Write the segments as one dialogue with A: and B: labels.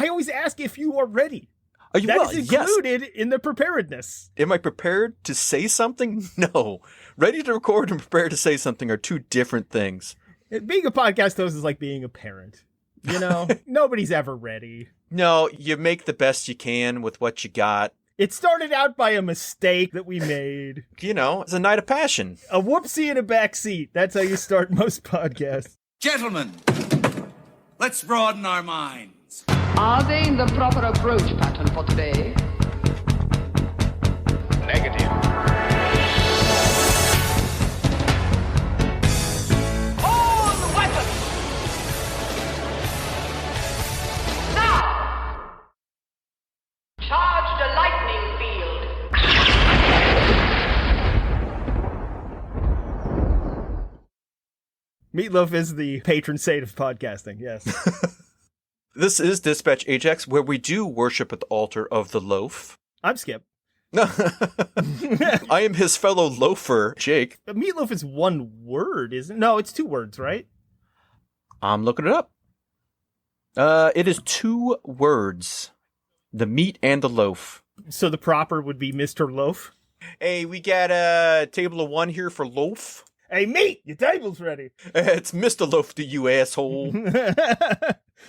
A: I always ask if you are ready.
B: Are you
A: That is included in the preparedness.
B: Am I prepared to say something? No. Ready to record and prepared to say something are two different things.
A: Being a podcast host is like being a parent. You know, nobody's ever ready.
B: No, you make the best you can with what you got.
A: It started out by a mistake that we made.
B: You know, it's a night of passion.
A: A whoopsie in a backseat. That's how you start most podcasts.
C: Gentlemen, let's broaden our minds.
D: Are they in the proper approach pattern for today?
E: Negative.
D: Hold the weapons! Now! Charge the lightning field!
A: Meatloaf is the patron saint of podcasting, yes.
B: This is Dispatch Ajax, where we do worship at the altar of the loaf.
A: I'm Skip.
B: I am his fellow loafer, Jake.
A: But meatloaf is one word, isn't it? No, it's two words, right?
B: I'm looking it up. It is 2 words. The meat and the loaf.
A: So the proper would be Mr. Loaf.
B: Hey, we got a table of 1 here for loaf.
A: Hey, meat, your table's ready.
B: It's Mr. Loaf to you, asshole.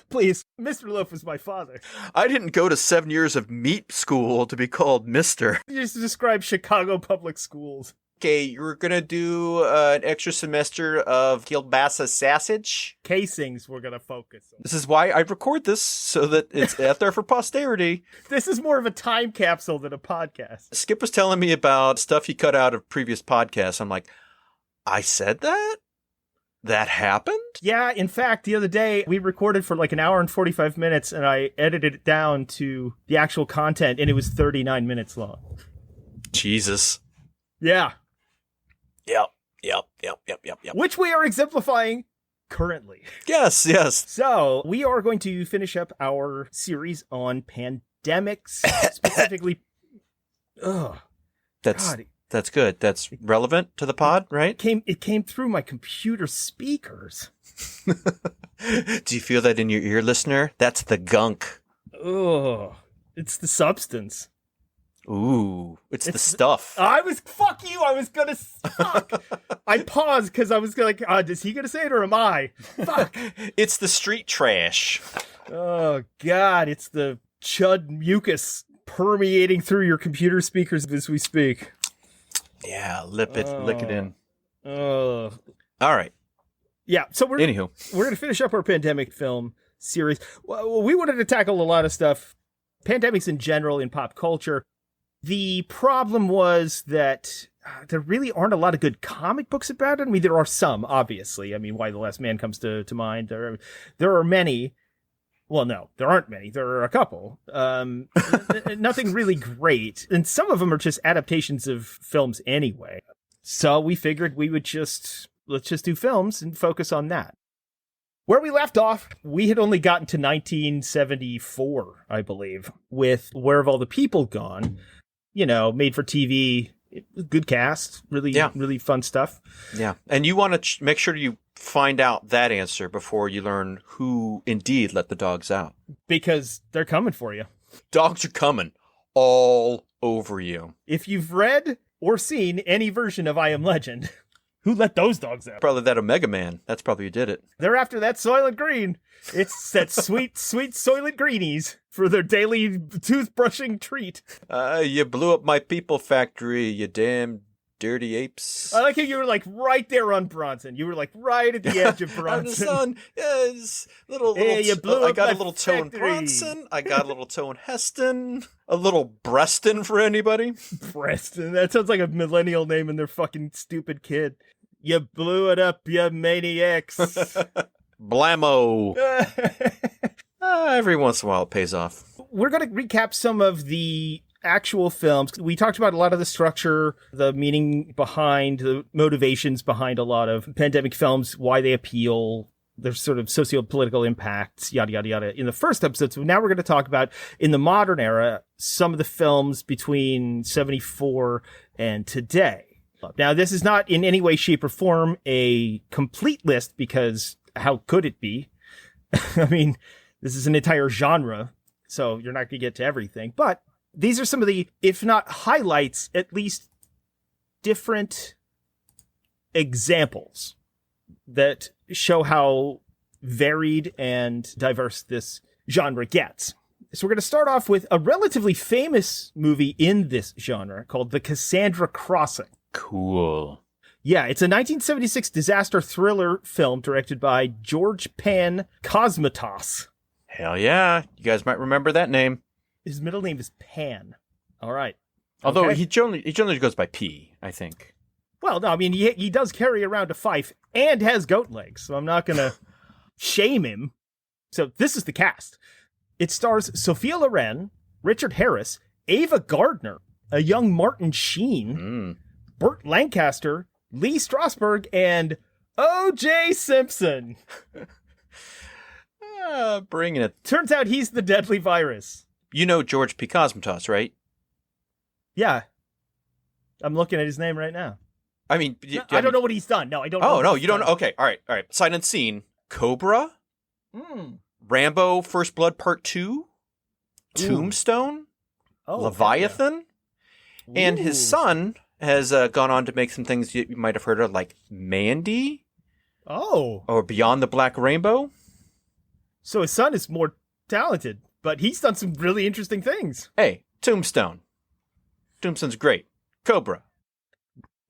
A: Please, Mr. Loaf was my father.
B: I didn't go to 7 years of meat school to be called Mr.
A: You just describe Chicago public schools.
B: Okay, you're gonna do an extra semester of kielbasa sausage.
A: Casings we're going to focus on.
B: This is why I record this, so that it's out there for posterity.
A: This is more of a time capsule than a podcast.
B: Skip was telling me about stuff he cut out of previous podcasts. I'm like, I said that? That happened?
A: Yeah, in fact, the other day, we recorded for like an hour and 45 minutes, and I edited it down to the actual content, and it was 39 minutes long.
B: Jesus.
A: Yeah.
B: Yep.
A: Which we are exemplifying currently.
B: Yes.
A: So, we are going to finish up our series on pandemics, specifically... Ugh.
B: That's good. That's relevant to the pod, right?
A: It came through my computer speakers.
B: Do you feel that in your ear, listener? That's the gunk.
A: Ugh. It's the substance.
B: Ooh, it's the stuff.
A: Fuck you, I was gonna, fuck. I paused because I was like, is he gonna say it or am I? Fuck.
B: It's the street trash.
A: Oh, God, it's the chud mucus permeating through your computer speakers as we speak.
B: Yeah, lick it in.
A: Oh.
B: All right.
A: Yeah, so we're going to finish up our pandemic film series. Well, we wanted to tackle a lot of stuff, pandemics in general in pop culture. The problem was that there really aren't a lot of good comic books about it. I mean, there are some, obviously. I mean, Why the Last Man comes to mind. There are many. Well, no, there aren't many. There are a couple. Nothing really great. And some of them are just adaptations of films anyway. So we figured we would let's just do films and focus on that. Where we left off, we had only gotten to 1974, I believe, with Where Have All the People Gone? You know, made for TV, good cast, really fun stuff.
B: Yeah, and you want to make sure you find out that answer before you learn who indeed let the dogs out.
A: Because they're coming for you.
B: Dogs are coming all over you.
A: If you've read or seen any version of I Am Legend, who let those dogs out?
B: Probably that Omega Man. That's probably who did it.
A: They're after that Soylent Green. It's that sweet Soylent Greenies for their daily toothbrushing treat.
B: You blew up my people factory, you damn dirty apes.
A: I like how you were like right there on Bronson. You were like right at the edge of Bronson.
B: Son, yes,
A: you blew
B: I
A: up
B: got
A: my
B: a little toe in
A: factory.
B: Bronson. I got a little toe in Heston. A little Breston for anybody.
A: Preston. That sounds like a millennial name in their fucking stupid kid. You blew it up, you maniacs.
B: Blammo. Every once in a while it pays off.
A: We're going to recap some of the actual films. We talked about a lot of the structure, the meaning behind, the motivations behind a lot of pandemic films, why they appeal, their sort of socio-political impacts, yada, yada, yada, in the first episode. So now we're going to talk about, in the modern era, some of the films between 74 and today. Now, this is not in any way, shape, or form a complete list, because how could it be? I mean, this is an entire genre. so you're not going to get to everything. But these are some of the, if not highlights, at least different examples that show how varied and diverse this genre gets. So we're going to start off with a relatively famous movie in this genre called The Cassandra Crossing.
B: Cool.
A: Yeah, it's a 1976 disaster thriller film directed by George Pan Cosmatos.
B: Hell yeah. You guys might remember that name.
A: His middle name is Pan. All right.
B: Although
A: Okay.
B: he generally goes by P, I think.
A: Well, no, I mean, he does carry around a fife and has goat legs, so I'm not going to shame him. So this is the cast. It stars Sophia Loren, Richard Harris, Ava Gardner, a young Martin Sheen, Burt Lancaster, Lee Strasberg, and O.J. Simpson.
B: Bringing it.
A: Turns out he's the deadly virus.
B: You know George P. Cosmatos, right?
A: Yeah. I'm looking at his name right now.
B: I mean,
A: I don't know what he's done. No, I don't know.
B: Oh, no, you don't know. Okay, all right. Sight unseen. Cobra? Rambo First Blood Part 2? Tombstone? Leviathan? And his son has gone on to make some things you might have heard of, like Mandy?
A: Oh.
B: Or Beyond the Black Rainbow?
A: So his son is more talented, but he's done some really interesting things.
B: Hey, Tombstone. Tombstone's great. Cobra.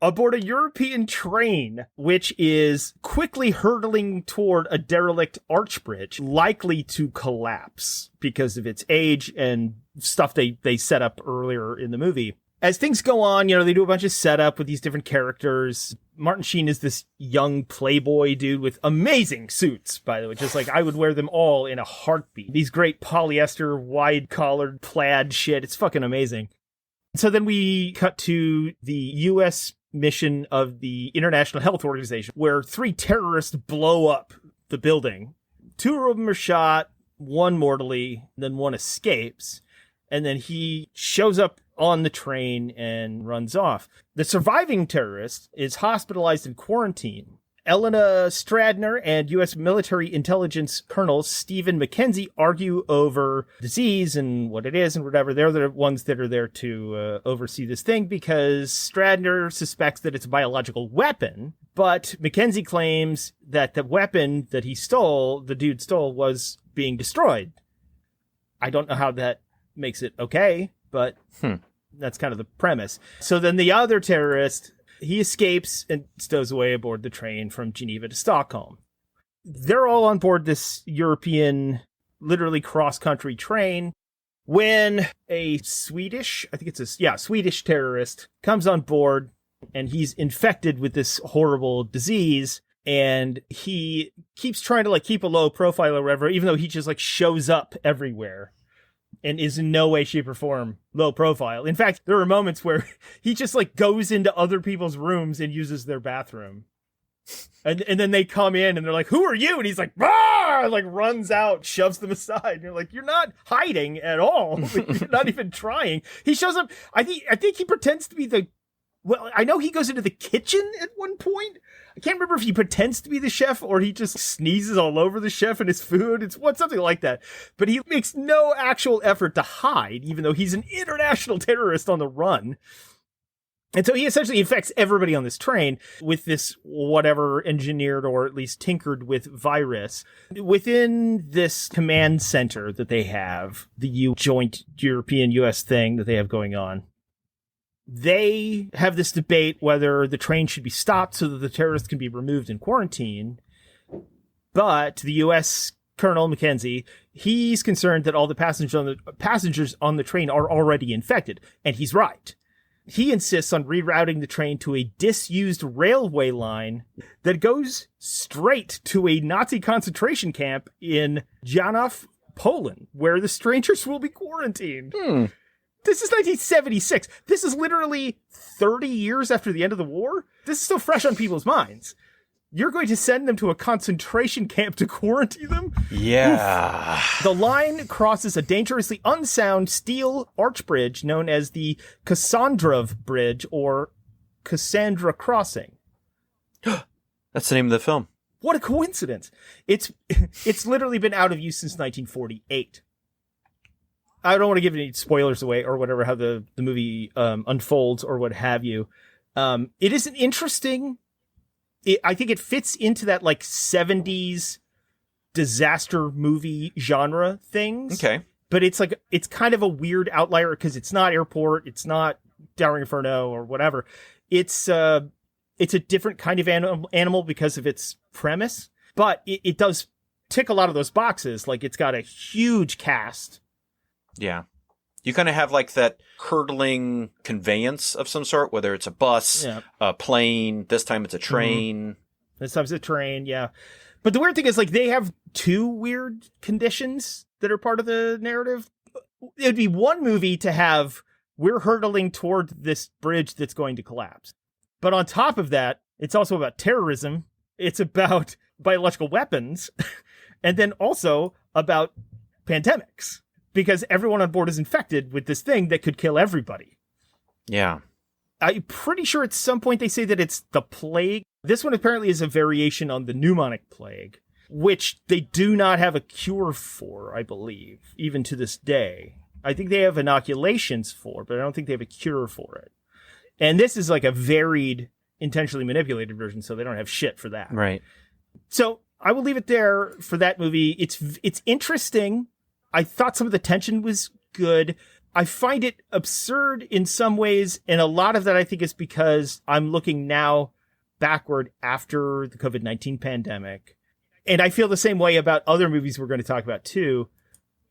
A: Aboard a European train, which is quickly hurtling toward a derelict arch bridge, likely to collapse because of its age and stuff they set up earlier in the movie. As things go on, they do a bunch of setup with these different characters. Martin Sheen is this young playboy dude with amazing suits, by the way. Just like I would wear them all in a heartbeat. These great polyester, wide-collared plaid shit. It's fucking amazing. So then we cut to the U.S. mission of the International Health Organization, where 3 terrorists blow up the building. 2 of them are shot, 1 mortally, then 1 escapes. And then he shows up on the train and runs off. The surviving terrorist is hospitalized in quarantine. Elena Stradner and U.S. military intelligence Colonel Stephen McKenzie argue over disease and what it is and whatever. They're the ones that are there to oversee this thing because Stradner suspects that it's a biological weapon, but McKenzie claims that the weapon that the dude stole, was being destroyed. I don't know how that makes it okay, but that's kind of the premise. So then the other terrorist, he escapes and stows away aboard the train from Geneva to Stockholm. They're all on board this European, literally cross-country train when a Swedish terrorist comes on board, and he's infected with this horrible disease, and he keeps trying to keep a low profile or whatever, even though he just shows up everywhere and is in no way, shape, or form low profile. In fact, there are moments where he just goes into other people's rooms and uses their bathroom. And then they come in and they're like, "Who are you?" And he's like, "Ah!" Runs out, shoves them aside. And you're like, "You're not hiding at all. You're not even trying." He shows up. I think he pretends to be I know he goes into the kitchen at one point. I can't remember if he pretends to be the chef or he just sneezes all over the chef and his food. It's something like that. But he makes no actual effort to hide, even though he's an international terrorist on the run. And so he essentially infects everybody on this train with this whatever engineered or at least tinkered with virus. Within this command center that they have, the joint European-US thing that they have going on, they have this debate whether the train should be stopped so that the terrorists can be removed in quarantine. But the U.S. Colonel McKenzie, he's concerned that all the passengers on the train are already infected. And he's right. He insists on rerouting the train to a disused railway line that goes straight to a Nazi concentration camp in Janów, Poland, where the strangers will be quarantined. This is 1976. This is literally 30 years after the end of the war. This is still fresh on people's minds. You're going to send them to a concentration camp to quarantine them?
B: Yeah.
A: Oof. The line crosses a dangerously unsound steel arch bridge known as the Cassandra Bridge or Cassandra Crossing.
B: That's the name of the film.
A: What a coincidence. It's literally been out of use since 1948. I don't want to give any spoilers away or whatever, how the movie unfolds or what have you. It is an interesting... I think it fits into that like 70s disaster movie genre things.
B: Okay.
A: But it's kind of a weird outlier because it's not Airport, it's not Towering Inferno or whatever. It's a different kind of animal because of its premise, but it does tick a lot of those boxes. Like it's got a huge cast.
B: Yeah. You kind of have like that hurtling conveyance of some sort, whether it's a bus, a plane, this time it's a train.
A: This time it's a train, yeah. But the weird thing is like they have two weird conditions that are part of the narrative. It would be one movie to have, we're hurtling toward this bridge that's going to collapse. But on top of that, it's also about terrorism. It's about biological weapons. And then also about pandemics. Because everyone on board is infected with this thing that could kill everybody.
B: Yeah.
A: I'm pretty sure at some point they say that it's the plague. This one apparently is a variation on the pneumonic plague, which they do not have a cure for, I believe, even to this day. I think they have inoculations for, but I don't think they have a cure for it. And this is like a varied, intentionally manipulated version, so they don't have shit for that.
B: Right.
A: So I will leave it there for that movie. It's interesting. I thought some of the tension was good. I find it absurd in some ways, and a lot of that I think is because I'm looking now backward after the COVID-19 pandemic. And I feel the same way about other movies we're going to talk about too,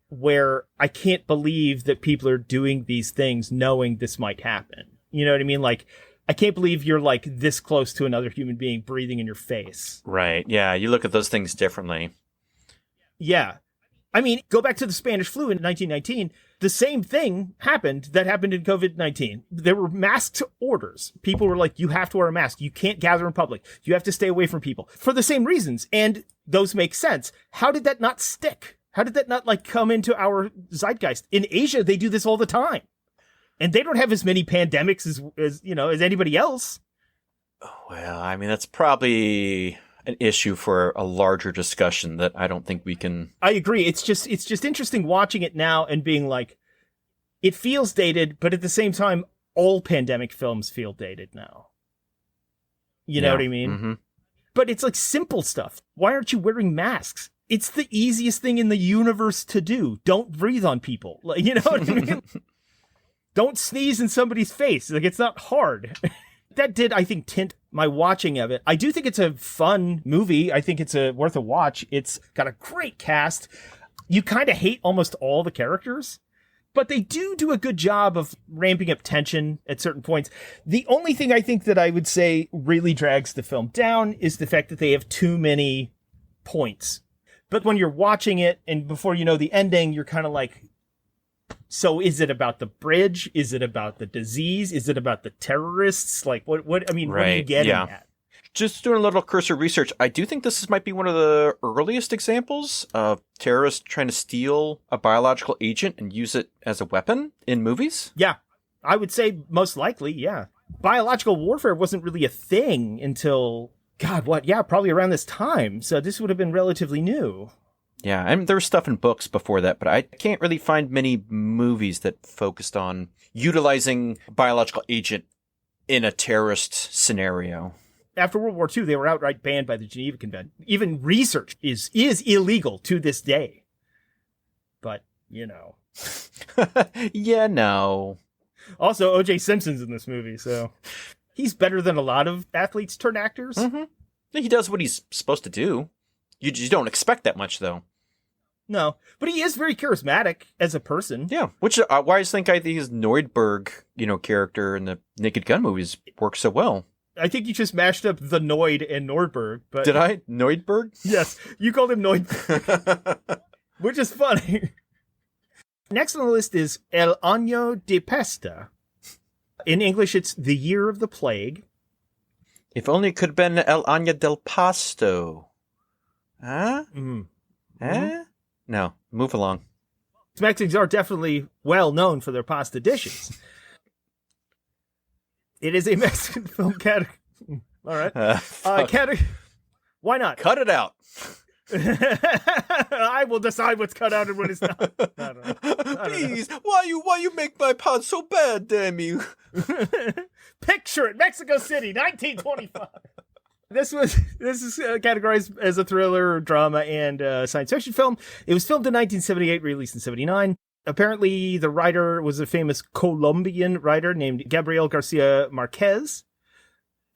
A: where I can't believe that people are doing these things knowing this might happen. You know what I mean? Like, I can't believe you're like this close to another human being breathing in your face.
B: Right. Yeah. You look at those things differently.
A: Yeah. I mean, go back to the Spanish flu in 1919. The same thing happened that happened in COVID-19. There were masked orders. People were like, you have to wear a mask. You can't gather in public. You have to stay away from people for the same reasons. And those make sense. How did that not stick? How did that not like come into our zeitgeist? In Asia, they do this all the time. And they don't have as many pandemics as anybody else.
B: Well, I mean, that's probably an issue for a larger discussion that I don't think we can.
A: I agree. It's just interesting watching it now and being like, it feels dated, but at the same time, all pandemic films feel dated now. You know what I mean?
B: Mm-hmm.
A: But it's like simple stuff. Why aren't you wearing masks? It's the easiest thing in the universe to do. Don't breathe on people. Like, you know what I mean? Don't sneeze in somebody's face. Like, it's not hard. That did, I think, tint my watching of it. I do think it's a fun movie. I think it's worth a watch. It's got a great cast. You kind of hate almost all the characters, but they do a good job of ramping up tension at certain points. The only thing I think that I would say really drags the film down is the fact that they have too many points. But when you're watching it and before you know the ending, you're kind of like, so is it about the bridge? Is it about the disease? Is it about the terrorists? Like, what are you getting at?
B: Just doing a little cursory research, I do think this might be one of the earliest examples of terrorists trying to steal a biological agent and use it as a weapon in movies.
A: Yeah, I would say most likely, yeah. Biological warfare wasn't really a thing until, probably around this time. So this would have been relatively new.
B: Yeah, and there was stuff in books before that, but I can't really find many movies that focused on utilizing a biological agent in a terrorist scenario.
A: After World War II, they were outright banned by the Geneva Convention. Even research is illegal to this day. But, you know.
B: Yeah, no.
A: Also, O.J. Simpson's in this movie, so he's better than a lot of athletes turn actors.
B: Mm-hmm. He does what he's supposed to do. You don't expect that much, though.
A: No, but he is very charismatic as a person.
B: Yeah, which why I think his Neudberg, character in the Naked Gun movies works so well.
A: I think you just mashed up the Noid and Nordberg. But
B: did I? Neudberg?
A: Yes, you called him Neudberg, which is funny. Next on the list is El Año de Pesta. In English, it's The Year of the Plague.
B: If only it could have been El Año del Pasto. Huh?
A: Mm-hmm.
B: Eh? No, move along.
A: Mexicans are definitely well known for their pasta dishes. It is a Mexican film category. All right. Why not?
B: Cut it out.
A: I will decide what's cut out and what is not. I don't know.
B: Please, why you make my pod so bad, damn you?
A: Picture it, Mexico City, 1925. This is categorized as a thriller, drama, and science fiction film. It was filmed in 1978, released in 79. Apparently, the writer was a famous Colombian writer named Gabriel Garcia Marquez.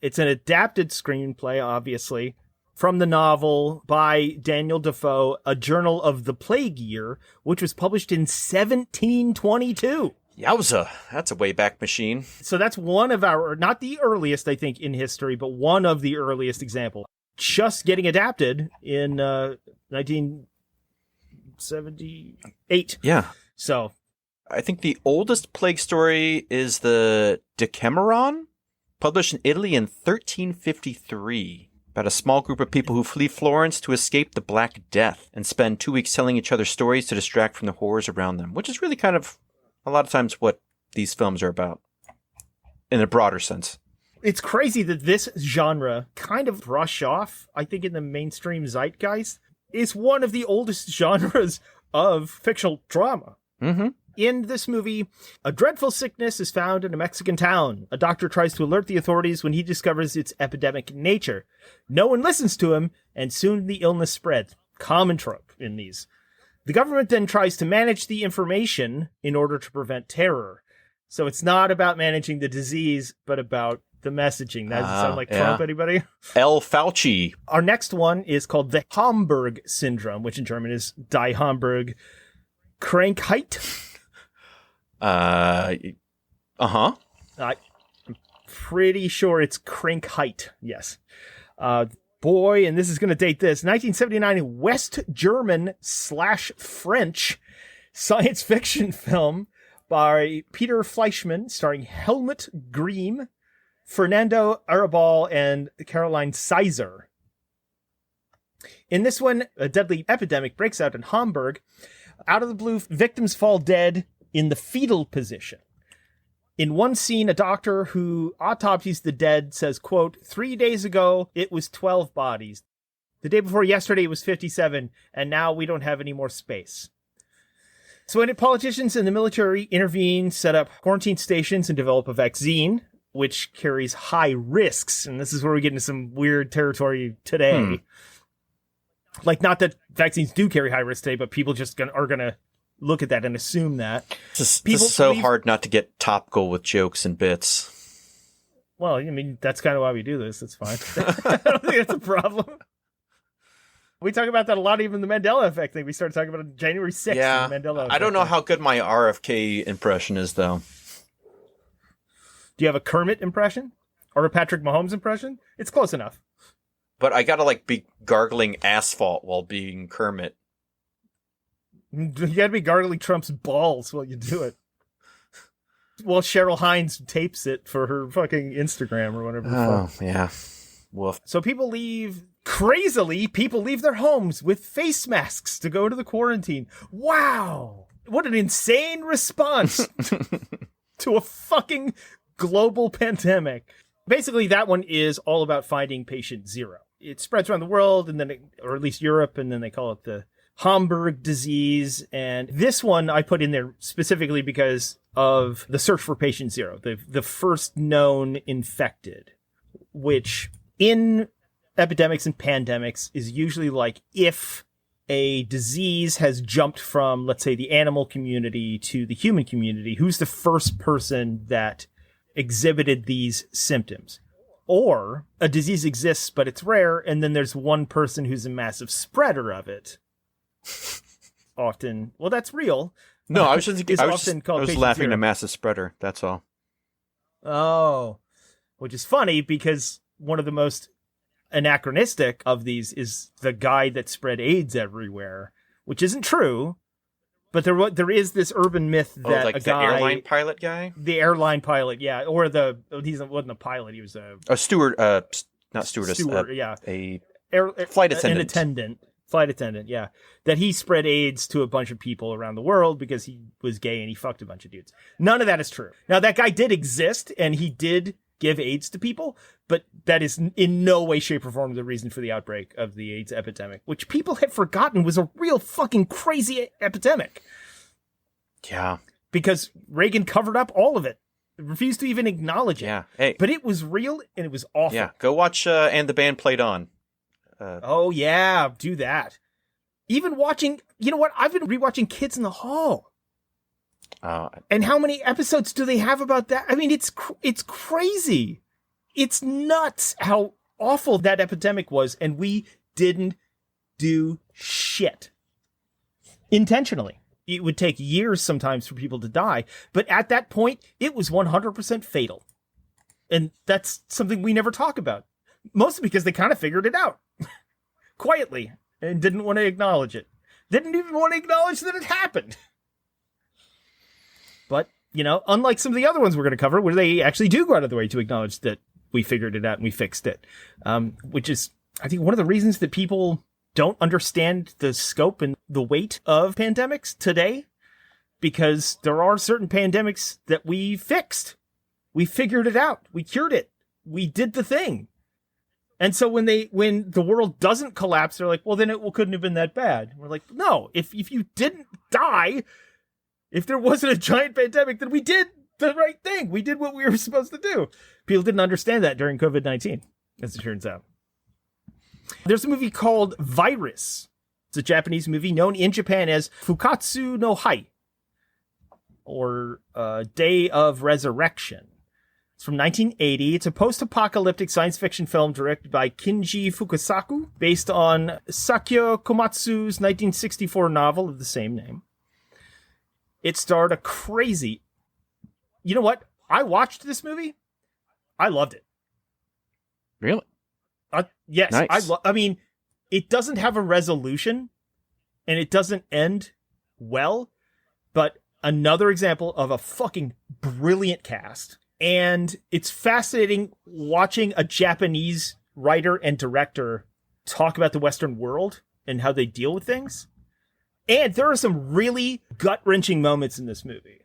A: It's an adapted screenplay, obviously, from the novel by Daniel Defoe, A Journal of the Plague Year, which was published in 1722.
B: Yowza, that's a way back machine.
A: So that's one of our, not the earliest, I think, in history, but one of the earliest examples. Just getting adapted in 1978.
B: Yeah.
A: So
B: I think the oldest plague story is the Decameron, published in Italy in 1353. About a small group of people who flee Florence to escape the Black Death and spend 2 weeks telling each other stories to distract from the horrors around them, which is really kind of a lot of times what these films are about in a broader sense.
A: It's crazy that this genre kind of brush off, I think, in the mainstream zeitgeist. It's one of the oldest genres of fictional drama.
B: Mm-hmm.
A: In this movie, a dreadful sickness is found in a Mexican town. A doctor tries to alert the authorities when he discovers its epidemic nature. No one listens to him, and soon the illness spreads. Common trope in these. The government then tries to manage the information in order to prevent terror. So it's not about managing the disease, but about the messaging. That doesn't sound like Trump, anybody?
B: El Fauci.
A: Our next one is called the Hamburg Syndrome, which in German is Die Hamburg Krankheit.
B: Uh-huh.
A: I'm pretty sure it's Krankheit. Yes. Boy, and this is going to date this, 1979 West German/French science fiction film by Peter Fleischmann, starring Helmut Greem, Fernando Arrabal, and Caroline Sizer. In this one, a deadly epidemic breaks out in Hamburg. Out of the blue, victims fall dead in the fetal position. In one scene, a doctor who autopsies the dead says, quote, 3 days ago, it was 12 bodies. The day before yesterday, it was 57, and now we don't have any more space. So when politicians and the military intervene, set up quarantine stations, and develop a vaccine, which carries high risks, and this is where we get into some weird territory today. Like, not that vaccines do carry high risk today, but people just are going to look at that and assume that.
B: This is so hard not to get topical with jokes and bits.
A: Well, I mean, that's kind of why we do this. It's fine. I don't think that's a problem. We talk about that a lot, even the Mandela effect thing. We started talking about it January 6th.
B: Yeah,
A: the Mandela effect
B: I don't know how good my RFK impression is, though.
A: Do you have a Kermit impression? Or a Patrick Mahomes impression? It's close enough.
B: But I gotta, be gargling asphalt while being Kermit.
A: You gotta be gargling Trump's balls while you do it. Well, Cheryl Hines tapes it for her fucking Instagram or whatever.
B: Oh, yeah. Woof.
A: So crazily, people leave their homes with face masks to go to the quarantine. Wow. What an insane response to a fucking global pandemic. Basically, that one is all about finding patient zero. It spreads around the world, and then, or at least Europe, and then they call it the Hamburg disease. And this one I put in there specifically because of the search for patient zero, the first known infected, which in epidemics and pandemics is usually like if a disease has jumped from, let's say, the animal community to the human community, who's the first person that exhibited these symptoms? Or a disease exists, but it's rare, and then there's one person who's a massive spreader of it. Often, well, that's real.
B: No, I was just thinking, I was laughing
A: zero.
B: at a massive spreader. That's all.
A: Oh, which is funny because one of the most anachronistic of these is the guy that spread AIDS everywhere, which isn't true. But there is this urban myth that
B: like
A: a
B: the
A: guy,
B: airline pilot guy,
A: the airline pilot, yeah, or he wasn't a pilot, he was a
B: steward, not stewardess,
A: yeah,
B: a flight attendant,
A: flight attendant, yeah, that he spread AIDS to a bunch of people around the world because he was gay and he fucked a bunch of dudes. None of that is true. Now that guy did exist and he did give AIDS to people, but that is in no way, shape, or form the reason for the outbreak of the AIDS epidemic, which people had forgotten was a real fucking crazy epidemic.
B: Yeah.
A: Because Reagan covered up all of it. Refused to even acknowledge it.
B: Yeah. Hey.
A: But it was real and it was awful.
B: Yeah. Go watch And the Band Played On.
A: Oh, yeah. Do that. Even watching, you know what? I've been rewatching Kids in the Hall. And how many episodes do they have about that? I mean, it's crazy. It's nuts how awful that epidemic was. And we didn't do shit. Intentionally. It would take years sometimes for people to die. But at that point, it was 100% fatal. And that's something we never talk about. Mostly because they kind of figured it out. Quietly. And didn't want to acknowledge it. Didn't even want to acknowledge that it happened. But, you know, unlike some of the other ones we're going to cover, where they actually do go out of the way to acknowledge that we figured it out and we fixed it. Which is, I think, one of the reasons that people don't understand the scope and the weight of pandemics today, because there are certain pandemics that we fixed. We figured it out. We cured it. We did the thing. And so when the world doesn't collapse, they're like, well, then it couldn't have been that bad. And we're like, no, if you didn't die, if there wasn't a giant pandemic, then we did the right thing. We did what we were supposed to do. People didn't understand that during COVID-19, as it turns out. There's a movie called Virus. It's a Japanese movie known in Japan as Fukatsu no Hai, or Day of Resurrection. It's from 1980. It's a post-apocalyptic science fiction film directed by Kinji Fukasaku, based on Sakyo Komatsu's 1964 novel of the same name. It starred a crazy... You know what? I watched this movie. I loved it.
B: Really?
A: Yes.
B: Nice.
A: I mean, it doesn't have a resolution, and it doesn't end well, but another example of a fucking brilliant cast. And it's fascinating watching a Japanese writer and director talk about the Western world and how they deal with things. And there are some really gut-wrenching moments in this movie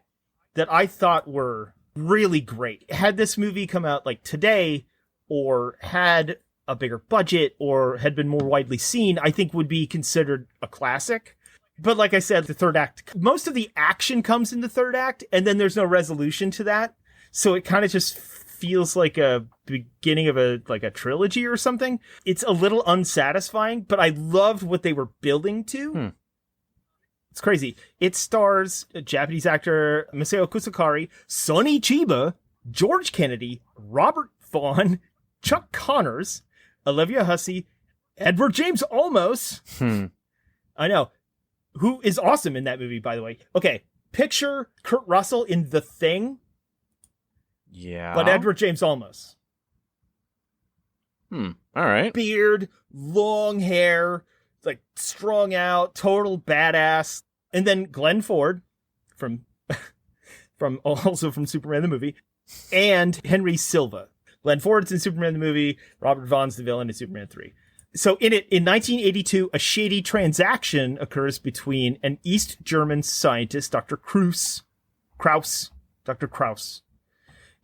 A: that I thought were really great. Had this movie come out like today, or had a bigger budget, or had been more widely seen, I think would be considered a classic. But like I said, the third act, most of the action comes in the third act, and then there's no resolution to that. So it kind of just feels like a beginning of a trilogy or something. It's a little unsatisfying, but I loved what they were building to. It's crazy. It stars Japanese actor Masao Kusakari, Sonny Chiba, George Kennedy, Robert Vaughn, Chuck Connors, Olivia Hussey, Edward James Olmos. I know. Who is awesome in that movie, by the way. Okay, picture Kurt Russell in The Thing.
B: Yeah.
A: But Edward James Olmos.
B: All right.
A: Beard, long hair, like strung out, total badass. And then Glenn Ford from also from Superman the movie, and Henry Silva. Glenn Ford's in Superman the movie, Robert Vaughn's the villain in Superman 3. So in 1982, a shady transaction occurs between an East German scientist, Dr. Kraus,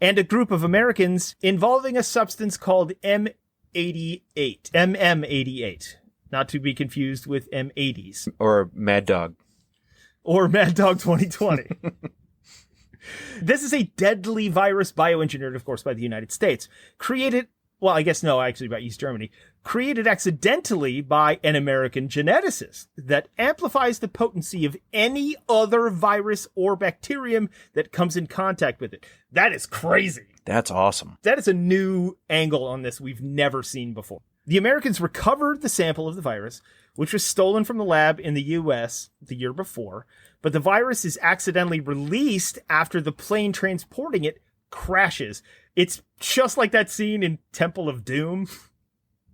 A: and a group of Americans involving a substance called MM88, not to be confused with M80s.
B: Or Mad Dog.
A: Or Mad Dog 2020. This is a deadly virus bioengineered, of course, by the United States. Created by East Germany. Created accidentally by an American geneticist that amplifies the potency of any other virus or bacterium that comes in contact with it. That is crazy.
B: That's awesome.
A: That is a new angle on this we've never seen before. The Americans recovered the sample of the virus, which was stolen from the lab in the U.S. the year before, but the virus is accidentally released after the plane transporting it crashes. It's just like that scene in Temple of Doom.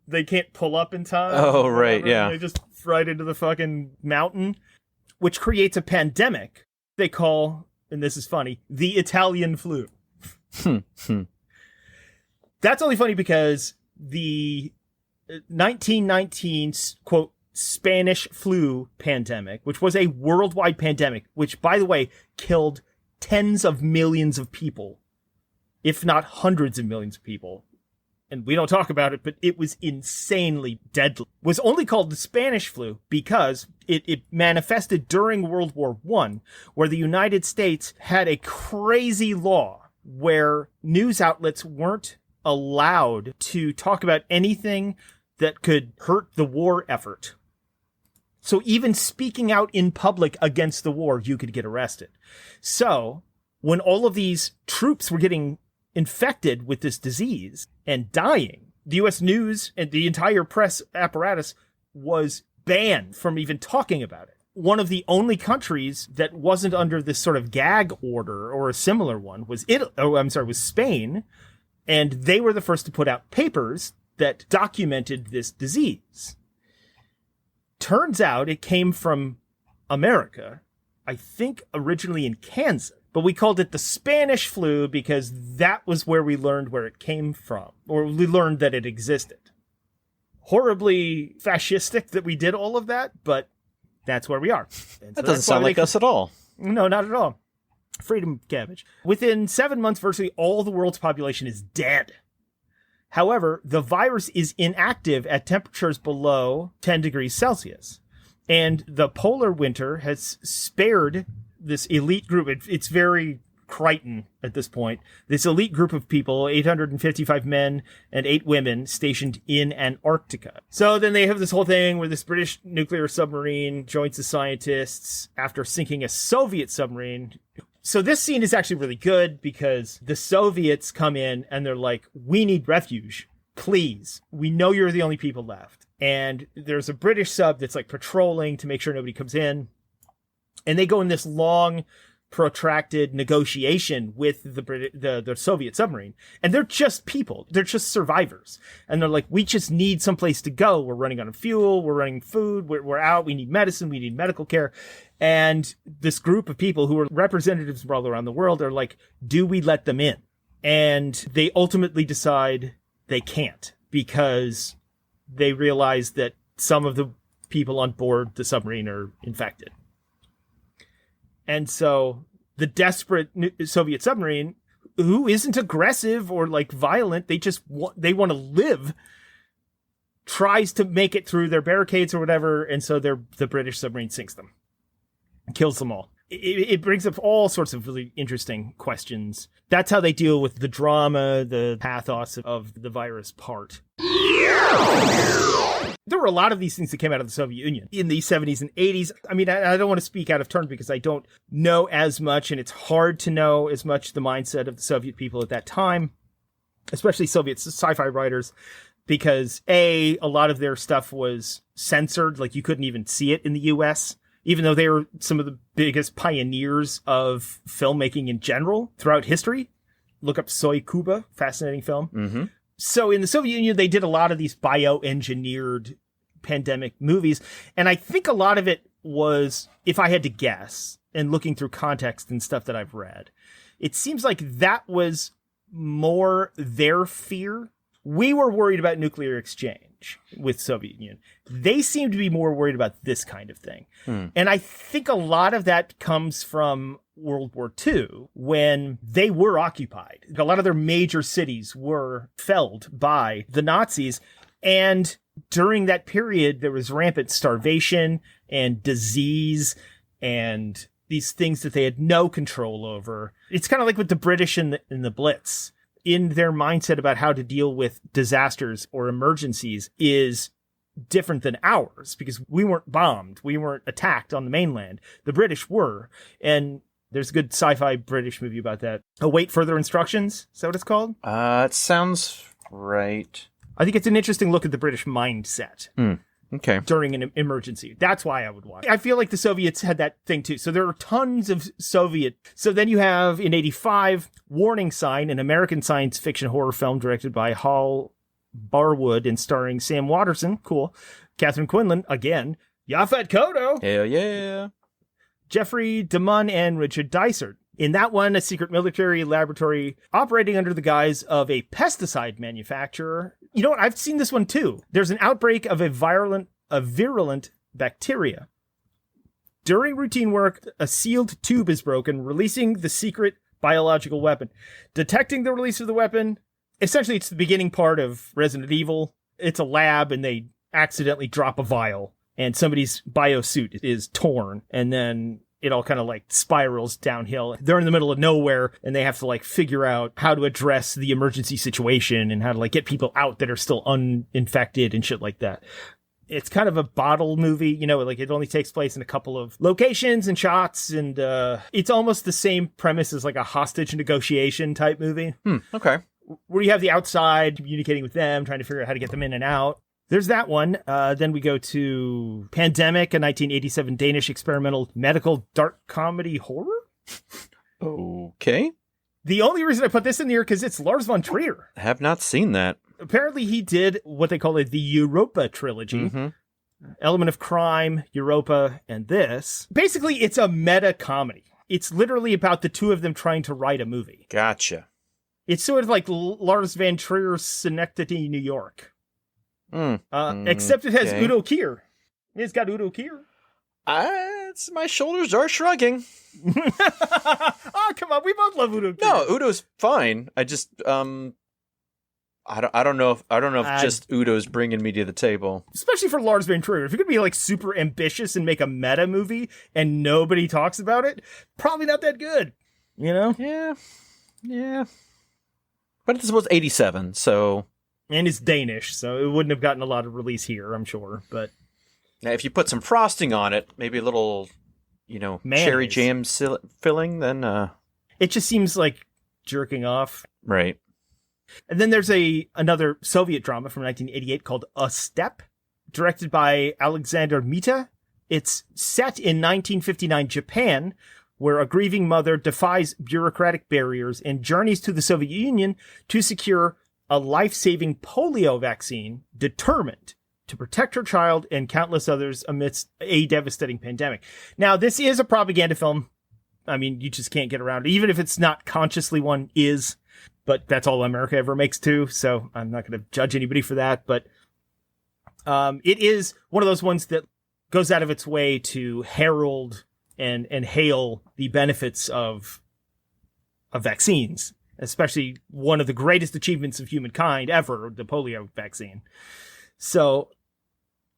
A: They can't pull up in time.
B: Oh, right, yeah.
A: They just right into the fucking mountain, which creates a pandemic they call, and this is funny, the Italian flu. That's only funny because the 1919, quote, Spanish flu pandemic, which was a worldwide pandemic, which, by the way, killed tens of millions of people if not hundreds of millions of people. And we don't talk about it, but it was insanely deadly. It was only called the Spanish flu because it manifested during World War I, where the United States had a crazy law where news outlets weren't allowed to talk about anything that could hurt the war effort. So even speaking out in public against the war, you could get arrested. So when all of these troops were getting infected with this disease and dying, the U.S. news and the entire press apparatus was banned from even talking about it. One of the only countries that wasn't under this sort of gag order or a similar one was was Spain, and they were the first to put out papers that documented this disease. Turns out it came from America, I think originally in Kansas. But we called it the Spanish flu because that was where we learned where it came from, or we learned that it existed. Horribly fascistic that we did all of that, but that's where we are. And
B: that doesn't sound like us at all.
A: No, not at all. Freedom cabbage. Within 7 months, virtually all the world's population is dead. However, the virus is inactive at temperatures below 10 degrees Celsius. And the polar winter has spared this elite group. It's very Crichton at this point. This elite group of people, 855 men and 8 women, stationed in Antarctica. So then they have this whole thing where this British nuclear submarine joins the scientists after sinking a Soviet submarine. So this scene is actually really good because the Soviets come in and they're like, we need refuge, please. We know you're the only people left. And there's a British sub that's like patrolling to make sure nobody comes in. And they go in this long, protracted negotiation with the Soviet submarine. And they're just people. They're just survivors. And they're like, we just need someplace to go. We're running out of fuel. We're running food. We're out. We need medicine. We need medical care. And this group of people who are representatives from all around the world are like, do we let them in? And they ultimately decide they can't because they realize that some of the people on board the submarine are infected. And so the desperate Soviet submarine, who isn't aggressive or like violent, they want to live, tries to make it through their barricades or whatever. And so the British submarine sinks them, kills them all. It brings up all sorts of really interesting questions. That's how they deal with the drama, the pathos of the virus part. There were a lot of these things that came out of the Soviet Union in the 70s and 80s. I mean, I don't want to speak out of turn because I don't know as much, and it's hard to know as much the mindset of the Soviet people at that time, especially Soviet sci-fi writers, because a lot of their stuff was censored. Like, you couldn't even see it in the U.S., even though they were some of the biggest pioneers of filmmaking in general throughout history. Look up Soy Cuba, fascinating film.
B: Mm-hmm.
A: So in the Soviet Union, they did a lot of these bioengineered pandemic movies. And I think a lot of it was, if I had to guess, and looking through context and stuff that I've read, it seems like that was more their fear. We were worried about nuclear exchange with Soviet Union. They seem to be more worried about this kind of thing. And I think a lot of that comes from World War II, when they were occupied. A lot of their major cities were felled by the Nazis. And during that period, there was rampant starvation and disease and these things that they had no control over. It's kind of like with the British in the Blitz. In their mindset about how to deal with disasters or emergencies is different than ours, because we weren't bombed. We weren't attacked on the mainland. The British were. And there's a good sci-fi British movie about that. Await Further Instructions. Is that what it's called?
B: It sounds right.
A: I think it's an interesting look at the British mindset.
B: Okay.
A: During an emergency. That's why I would watch. I feel like the Soviets had that thing too. So there are tons of Soviet. So then you have in 1985, Warning Sign, an American science fiction horror film directed by Hal Barwood and starring Sam Waterston. Cool. Catherine Quinlan, again. Yaphet Kotto.
B: Hell yeah.
A: Jeffrey DeMunn and Richard Dysart. In that one, a secret military laboratory operating under the guise of a pesticide manufacturer. You know what? I've seen this one too. There's an outbreak of a virulent bacteria. During routine work, a sealed tube is broken, releasing the secret biological weapon. Detecting the release of the weapon, essentially it's the beginning part of Resident Evil. It's a lab and they accidentally drop a vial and somebody's biosuit is torn and then it all kind of like spirals downhill. They're in the middle of nowhere and they have to like figure out how to address the emergency situation and how to like get people out that are still uninfected and shit like that. It's kind of a bottle movie, you know, like it only takes place in a couple of locations and shots, and it's almost the same premise as like a hostage negotiation type movie.
B: Okay.
A: Where you have the outside communicating with them, trying to figure out how to get them in and out. There's that one. Then we go to Pandemic, a 1987 Danish experimental medical dark comedy horror.
B: Okay.
A: The only reason I put this in here because it's Lars von Trier.
B: I have not seen that.
A: Apparently he did what they call it the Europa trilogy. Element of Crime, Europa, and this. Basically, it's a meta comedy. It's literally about the two of them trying to write a movie.
B: Gotcha.
A: It's sort of like Lars von Trier's Synecdoche, New York. Except it has Udo Kier. It's got Udo Kier.
B: My shoulders are shrugging.
A: Oh, come on. We both love Udo Kier.
B: No, Udo's fine. I just, I don't know if just Udo's bringing me to the table.
A: Especially for Lars von Trier. If you're going to be like super ambitious and make a meta movie and nobody talks about it, probably not that good. You know?
B: Yeah. But this was 87, so...
A: And it's Danish, so it wouldn't have gotten a lot of release here, I'm sure. But
B: now, if you put some frosting on it, maybe a little,
A: mayonnaise.
B: Cherry jam filling, then...
A: It just seems like jerking off.
B: Right.
A: And then there's another Soviet drama from 1988 called A Step, directed by Alexander Mita. It's set in 1959 Japan, where a grieving mother defies bureaucratic barriers and journeys to the Soviet Union to secure a life-saving polio vaccine, determined to protect her child and countless others amidst a devastating pandemic. Now, this is a propaganda film. I mean, you just can't get around it. Even if it's not consciously one is, but that's all America ever makes too, so I'm not going to judge anybody for that. But it is one of those ones that goes out of its way to herald and hail the benefits of vaccines, especially one of the greatest achievements of humankind ever, the polio vaccine. So,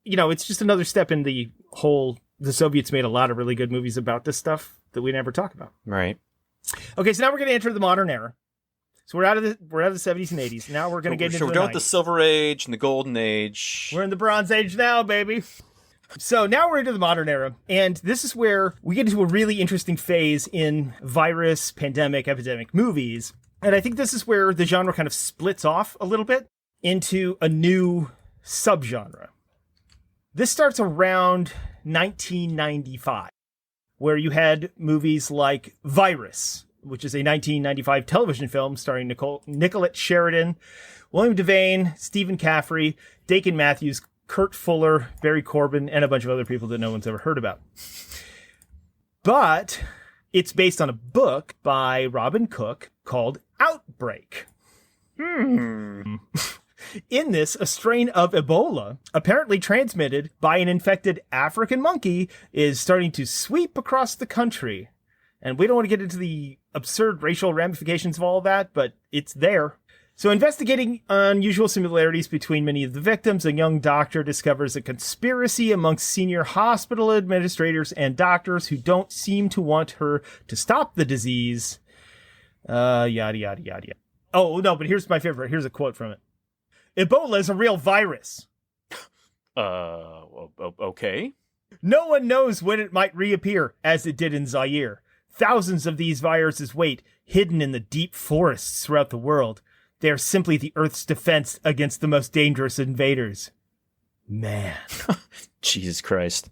A: it's just another step in the Soviets made a lot of really good movies about this stuff that we never talk about.
B: Right.
A: Okay, so now we're going to enter the modern era. So we're out of the 70s and 80s. Now we're going to get into
B: we're
A: the
B: done
A: 90s.
B: with the Silver Age and the Golden Age.
A: We're in the Bronze Age now, baby. So now we're into the modern era, and this is where we get into a really interesting phase in virus, pandemic, epidemic movies. And I think this is where the genre kind of splits off a little bit into a new subgenre. This starts around 1995, where you had movies like Virus, which is a 1995 television film starring Nicolette Sheridan, William Devane, Stephen Caffrey, Dakin Matthews, Kurt Fuller, Barry Corbin, and a bunch of other people that no one's ever heard about. But it's based on a book by Robin Cook called Outbreak. In this, a strain of Ebola, apparently transmitted by an infected African monkey, is starting to sweep across the country. And we don't want to get into the absurd racial ramifications of all that, but it's there. So investigating unusual similarities between many of the victims, a young doctor discovers a conspiracy amongst senior hospital administrators and doctors who don't seem to want her to stop the disease. Yada, yada, yada, yada. Oh, no, but here's my favorite. Here's a quote from it. Ebola is a real virus.
B: Okay.
A: No one knows when it might reappear, as it did in Zaire. Thousands of these viruses wait, hidden in the deep forests throughout the world. They are simply the Earth's defense against the most dangerous invaders. Man.
B: Jesus Christ.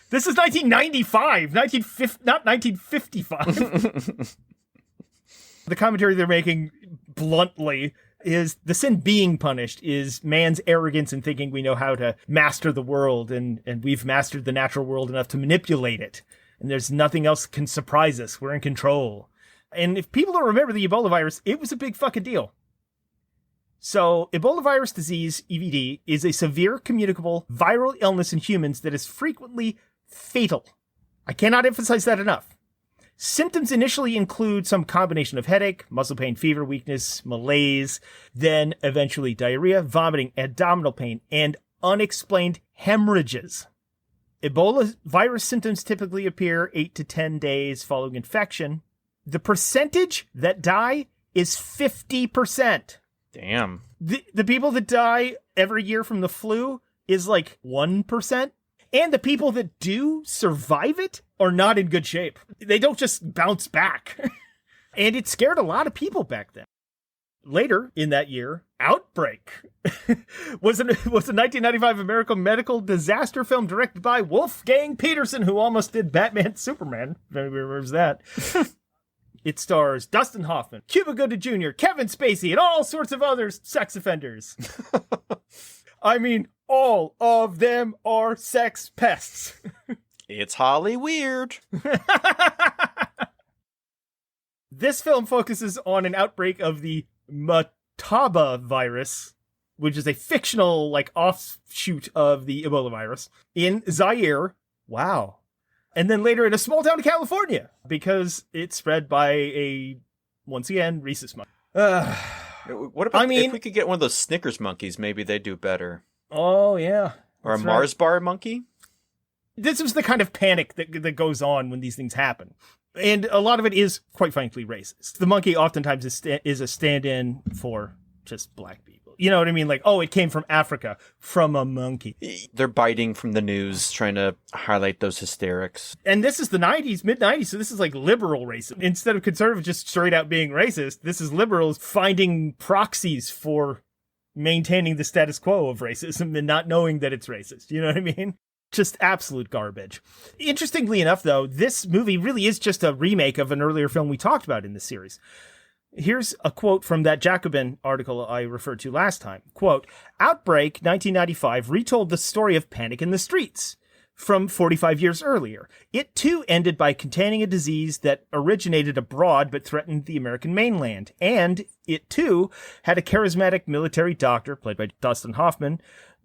A: This is 1995, not 1955. The commentary they're making bluntly is the sin being punished is man's arrogance in thinking we know how to master the world, and we've mastered the natural world enough to manipulate it. And there's nothing else can surprise us. We're in control. And if people don't remember the Ebola virus, it was a big fucking deal. So, Ebola virus disease, EVD, is a severe communicable viral illness in humans that is frequently fatal. I cannot emphasize that enough. Symptoms initially include some combination of headache, muscle pain, fever, weakness, malaise, then eventually diarrhea, vomiting, abdominal pain, and unexplained hemorrhages. Ebola virus symptoms typically appear 8 to 10 days following infection. The percentage that die is 50%.
B: Damn.
A: The people that die every year from the flu is like 1%. And the people that do survive it are not in good shape. They don't just bounce back. And it scared a lot of people back then. Later in that year, Outbreak was a 1995 American medical disaster film directed by Wolfgang Peterson, who almost did Batman Superman, if anybody remembers that. It stars Dustin Hoffman, Cuba Gooding Jr., Kevin Spacey, and all sorts of other sex offenders. I mean, all of them are sex pests.
B: It's Holly weird.
A: This film focuses on an outbreak of the Mataba virus, which is a fictional, like, offshoot of the Ebola virus, in Zaire. Wow. And then later in a small town in California, because it's spread by a, once again, rhesus monkey.
B: What about if we could get one of those Snickers monkeys? Maybe they'd do better.
A: Oh, yeah.
B: Or a Mars bar monkey?
A: This is the kind of panic that goes on when these things happen. And a lot of it is, quite frankly, racist. The monkey oftentimes is a stand-in for just black people. You know what I mean? Like, oh, it came from Africa, from a monkey.
B: They're biting from the news, trying to highlight those hysterics.
A: And this is the 90s, mid-90s, so this is like liberal racism. Instead of conservative just straight out being racist, this is liberals finding proxies for maintaining the status quo of racism and not knowing that it's racist. You know what I mean? Just absolute garbage. Interestingly enough, though, this movie really is just a remake of an earlier film we talked about in this series. Here's a quote from that Jacobin article I referred to last time. Quote, Outbreak 1995 retold the story of panic in the streets from 45 years earlier. It too ended by containing a disease that originated abroad but threatened the American mainland. And it too had a charismatic military doctor, played by Dustin Hoffman,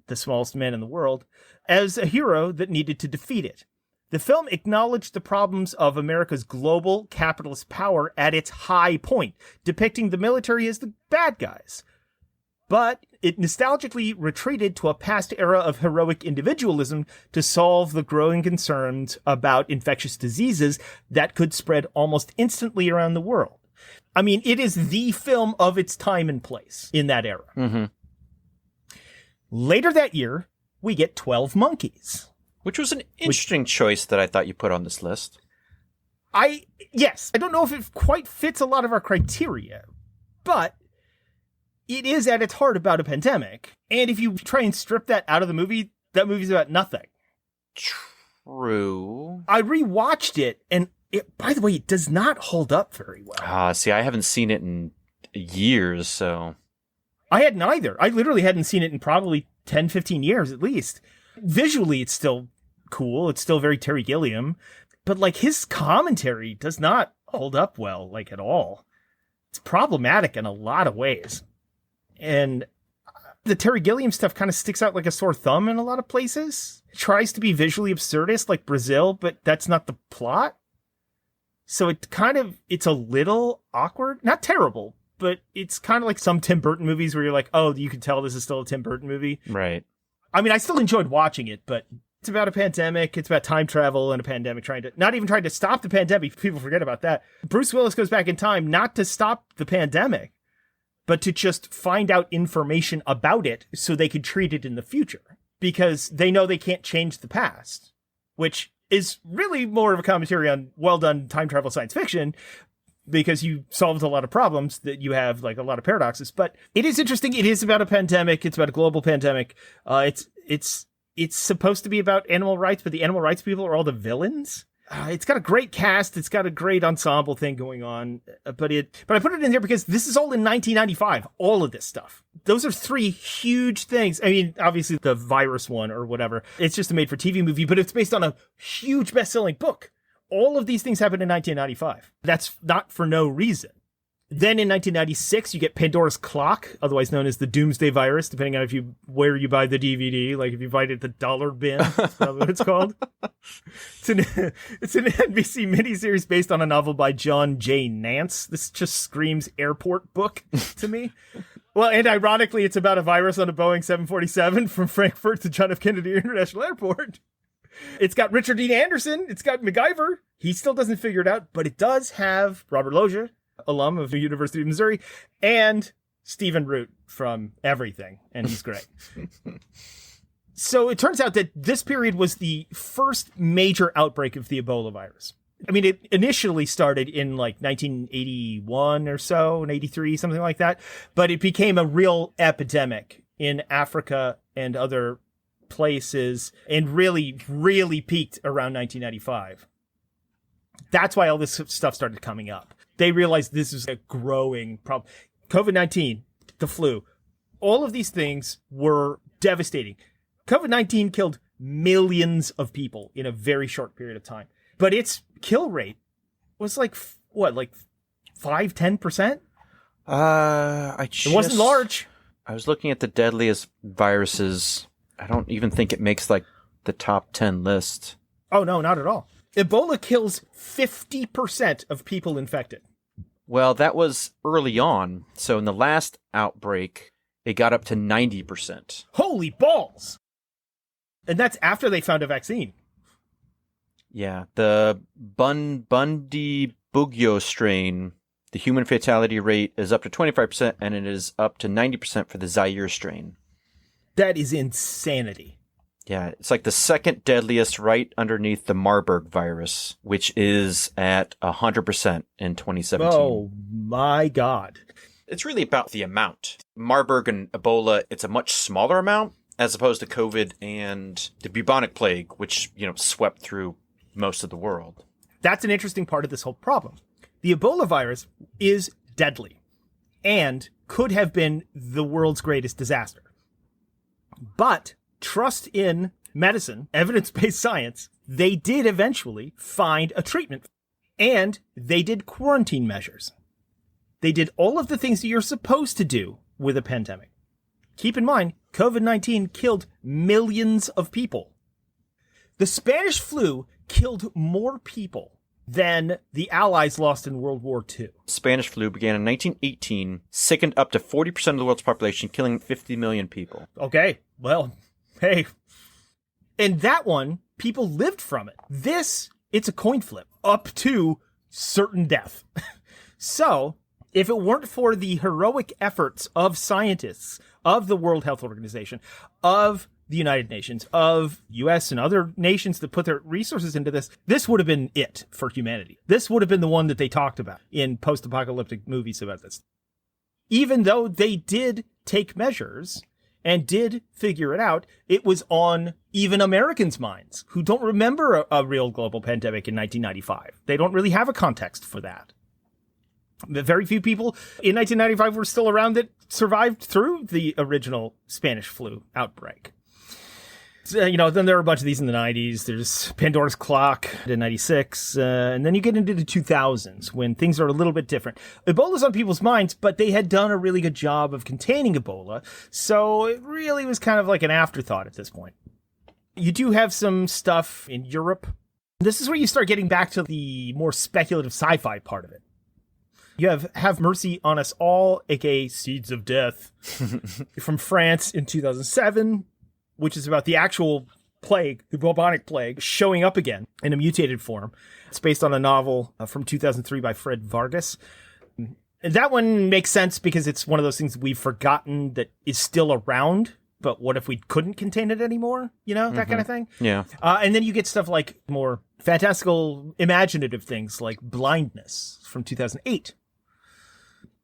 A: the smallest man in the world, as a hero that needed to defeat it. The film acknowledged the problems of America's global capitalist power at its high point, depicting the military as the bad guys. But it nostalgically retreated to a past era of heroic individualism to solve the growing concerns about infectious diseases that could spread almost instantly around the world. I mean, it is the film of its time and place in that era.
B: Mm-hmm.
A: Later that year, we get 12 Monkeys.
B: Which was an interesting choice that I thought you put on this list.
A: Yes, I don't know if it quite fits a lot of our criteria, but it is at its heart about a pandemic. And if you try and strip that out of the movie, that movie's about nothing.
B: True.
A: I rewatched it, and by the way, it does not hold up very well.
B: See, I haven't seen it in years, so...
A: I hadn't either. I literally hadn't seen it in probably 10, 15 years at least. Visually, it's still cool. It's still very Terry Gilliam. But, like, his commentary does not hold up well, like, at all. It's problematic in a lot of ways. And the Terry Gilliam stuff kind of sticks out like a sore thumb in a lot of places. It tries to be visually absurdist, like Brazil, but that's not the plot. So it's a little awkward. Not terrible, but it's kind of like some Tim Burton movies where you're like, oh, you can tell this is still a Tim Burton movie.
B: Right.
A: I mean, I still enjoyed watching it, but it's about a pandemic. It's about time travel and a pandemic not even trying to stop the pandemic. People forget about that. Bruce Willis goes back in time not to stop the pandemic, but to just find out information about it so they could treat it in the future, because they know they can't change the past, which is really more of a commentary on well done time travel science fiction, because you solved a lot of problems that you have, like a lot of paradoxes. But it is interesting. It is about a pandemic. It's about a global pandemic. It's supposed to be about animal rights, but the animal rights people are all the villains. It's got a great cast. It's got a great ensemble thing going on. But I put it in there because this is all in 1995. All of this stuff. Those are three huge things. I mean, obviously the virus one or whatever. It's just a made-for-TV movie, but it's based on a huge best-selling book. All of these things happened in 1995. That's not for no reason. Then in 1996, you get Pandora's Clock, otherwise known as the Doomsday Virus, depending on where you buy the DVD. Like if you buy it at the dollar bin, that's probably what it's called. It's an NBC miniseries based on a novel by John J. Nance. This just screams airport book to me. Well, and ironically, it's about a virus on a Boeing 747 from Frankfurt to John F. Kennedy International Airport. It's got Richard Dean Anderson. It's got MacGyver. He still doesn't figure it out, but it does have Robert Loggia, alum of the University of Missouri, and Stephen Root from Everything, and he's great. So it turns out that this period was the first major outbreak of the Ebola virus. I mean, it initially started in like 1981 or so, and 83, something like that, but it became a real epidemic in Africa and other places, and really, really peaked around 1995. That's why all this stuff started coming up. They realized this is a growing problem. COVID-19, the flu, all of these things were devastating. COVID-19 killed millions of people in a very short period of time. But its kill rate was like, what, like 5-10%? It wasn't large.
B: I was looking at the deadliest viruses. I don't even think it makes like the top 10 list.
A: Oh, no, not at all. Ebola kills 50% of people infected.
B: Well, that was early on. So in the last outbreak, it got up to 90%.
A: Holy balls! And that's after they found a vaccine.
B: Yeah, the Bundi Bugyo strain, the human fatality rate is up to 25%, and it is up to 90% for the Zaire strain.
A: That is insanity.
B: Yeah, it's like the second deadliest right underneath the Marburg virus, which is at 100% in 2017.
A: Oh, my God.
B: It's really about the amount. Marburg and Ebola, it's a much smaller amount as opposed to COVID and the bubonic plague, which, swept through most of the world.
A: That's an interesting part of this whole problem. The Ebola virus is deadly and could have been the world's greatest disaster. But trust in medicine, evidence-based science, they did eventually find a treatment. And they did quarantine measures. They did all of the things that you're supposed to do with a pandemic. Keep in mind, COVID-19 killed millions of people. The Spanish flu killed more people than the Allies lost in World War II.
B: Spanish flu began in 1918, sickened up to 40% of the world's population, killing 50 million people.
A: Okay, well, hey. And that one, people lived from it. This, it's a coin flip, up to certain death. So, if it weren't for the heroic efforts of scientists, of the World Health Organization, of the United Nations, of US and other nations that put their resources into this, this would have been it for humanity. This would have been the one that they talked about in post-apocalyptic movies about this. Even though they did take measures and did figure it out, it was on even Americans' minds who don't remember a real global pandemic in 1995. They don't really have a context for that. Very few people in 1995 were still around that survived through the original Spanish flu outbreak. So, then there are a bunch of these in the 90s. There's Pandora's Clock in 96. And then you get into the 2000s when things are a little bit different. Ebola's on people's minds, but they had done a really good job of containing Ebola. So it really was kind of like an afterthought at this point. You do have some stuff in Europe. This is where you start getting back to the more speculative sci-fi part of it. You have Mercy on Us All, aka Seeds of Death, from France in 2007, which is about the actual plague, the bubonic plague, showing up again in a mutated form. It's based on a novel from 2003 by Fred Vargas. And that one makes sense because it's one of those things we've forgotten that is still around, but what if we couldn't contain it anymore? That kind of thing.
B: Yeah.
A: And then you get stuff like more fantastical, imaginative things like Blindness from 2008.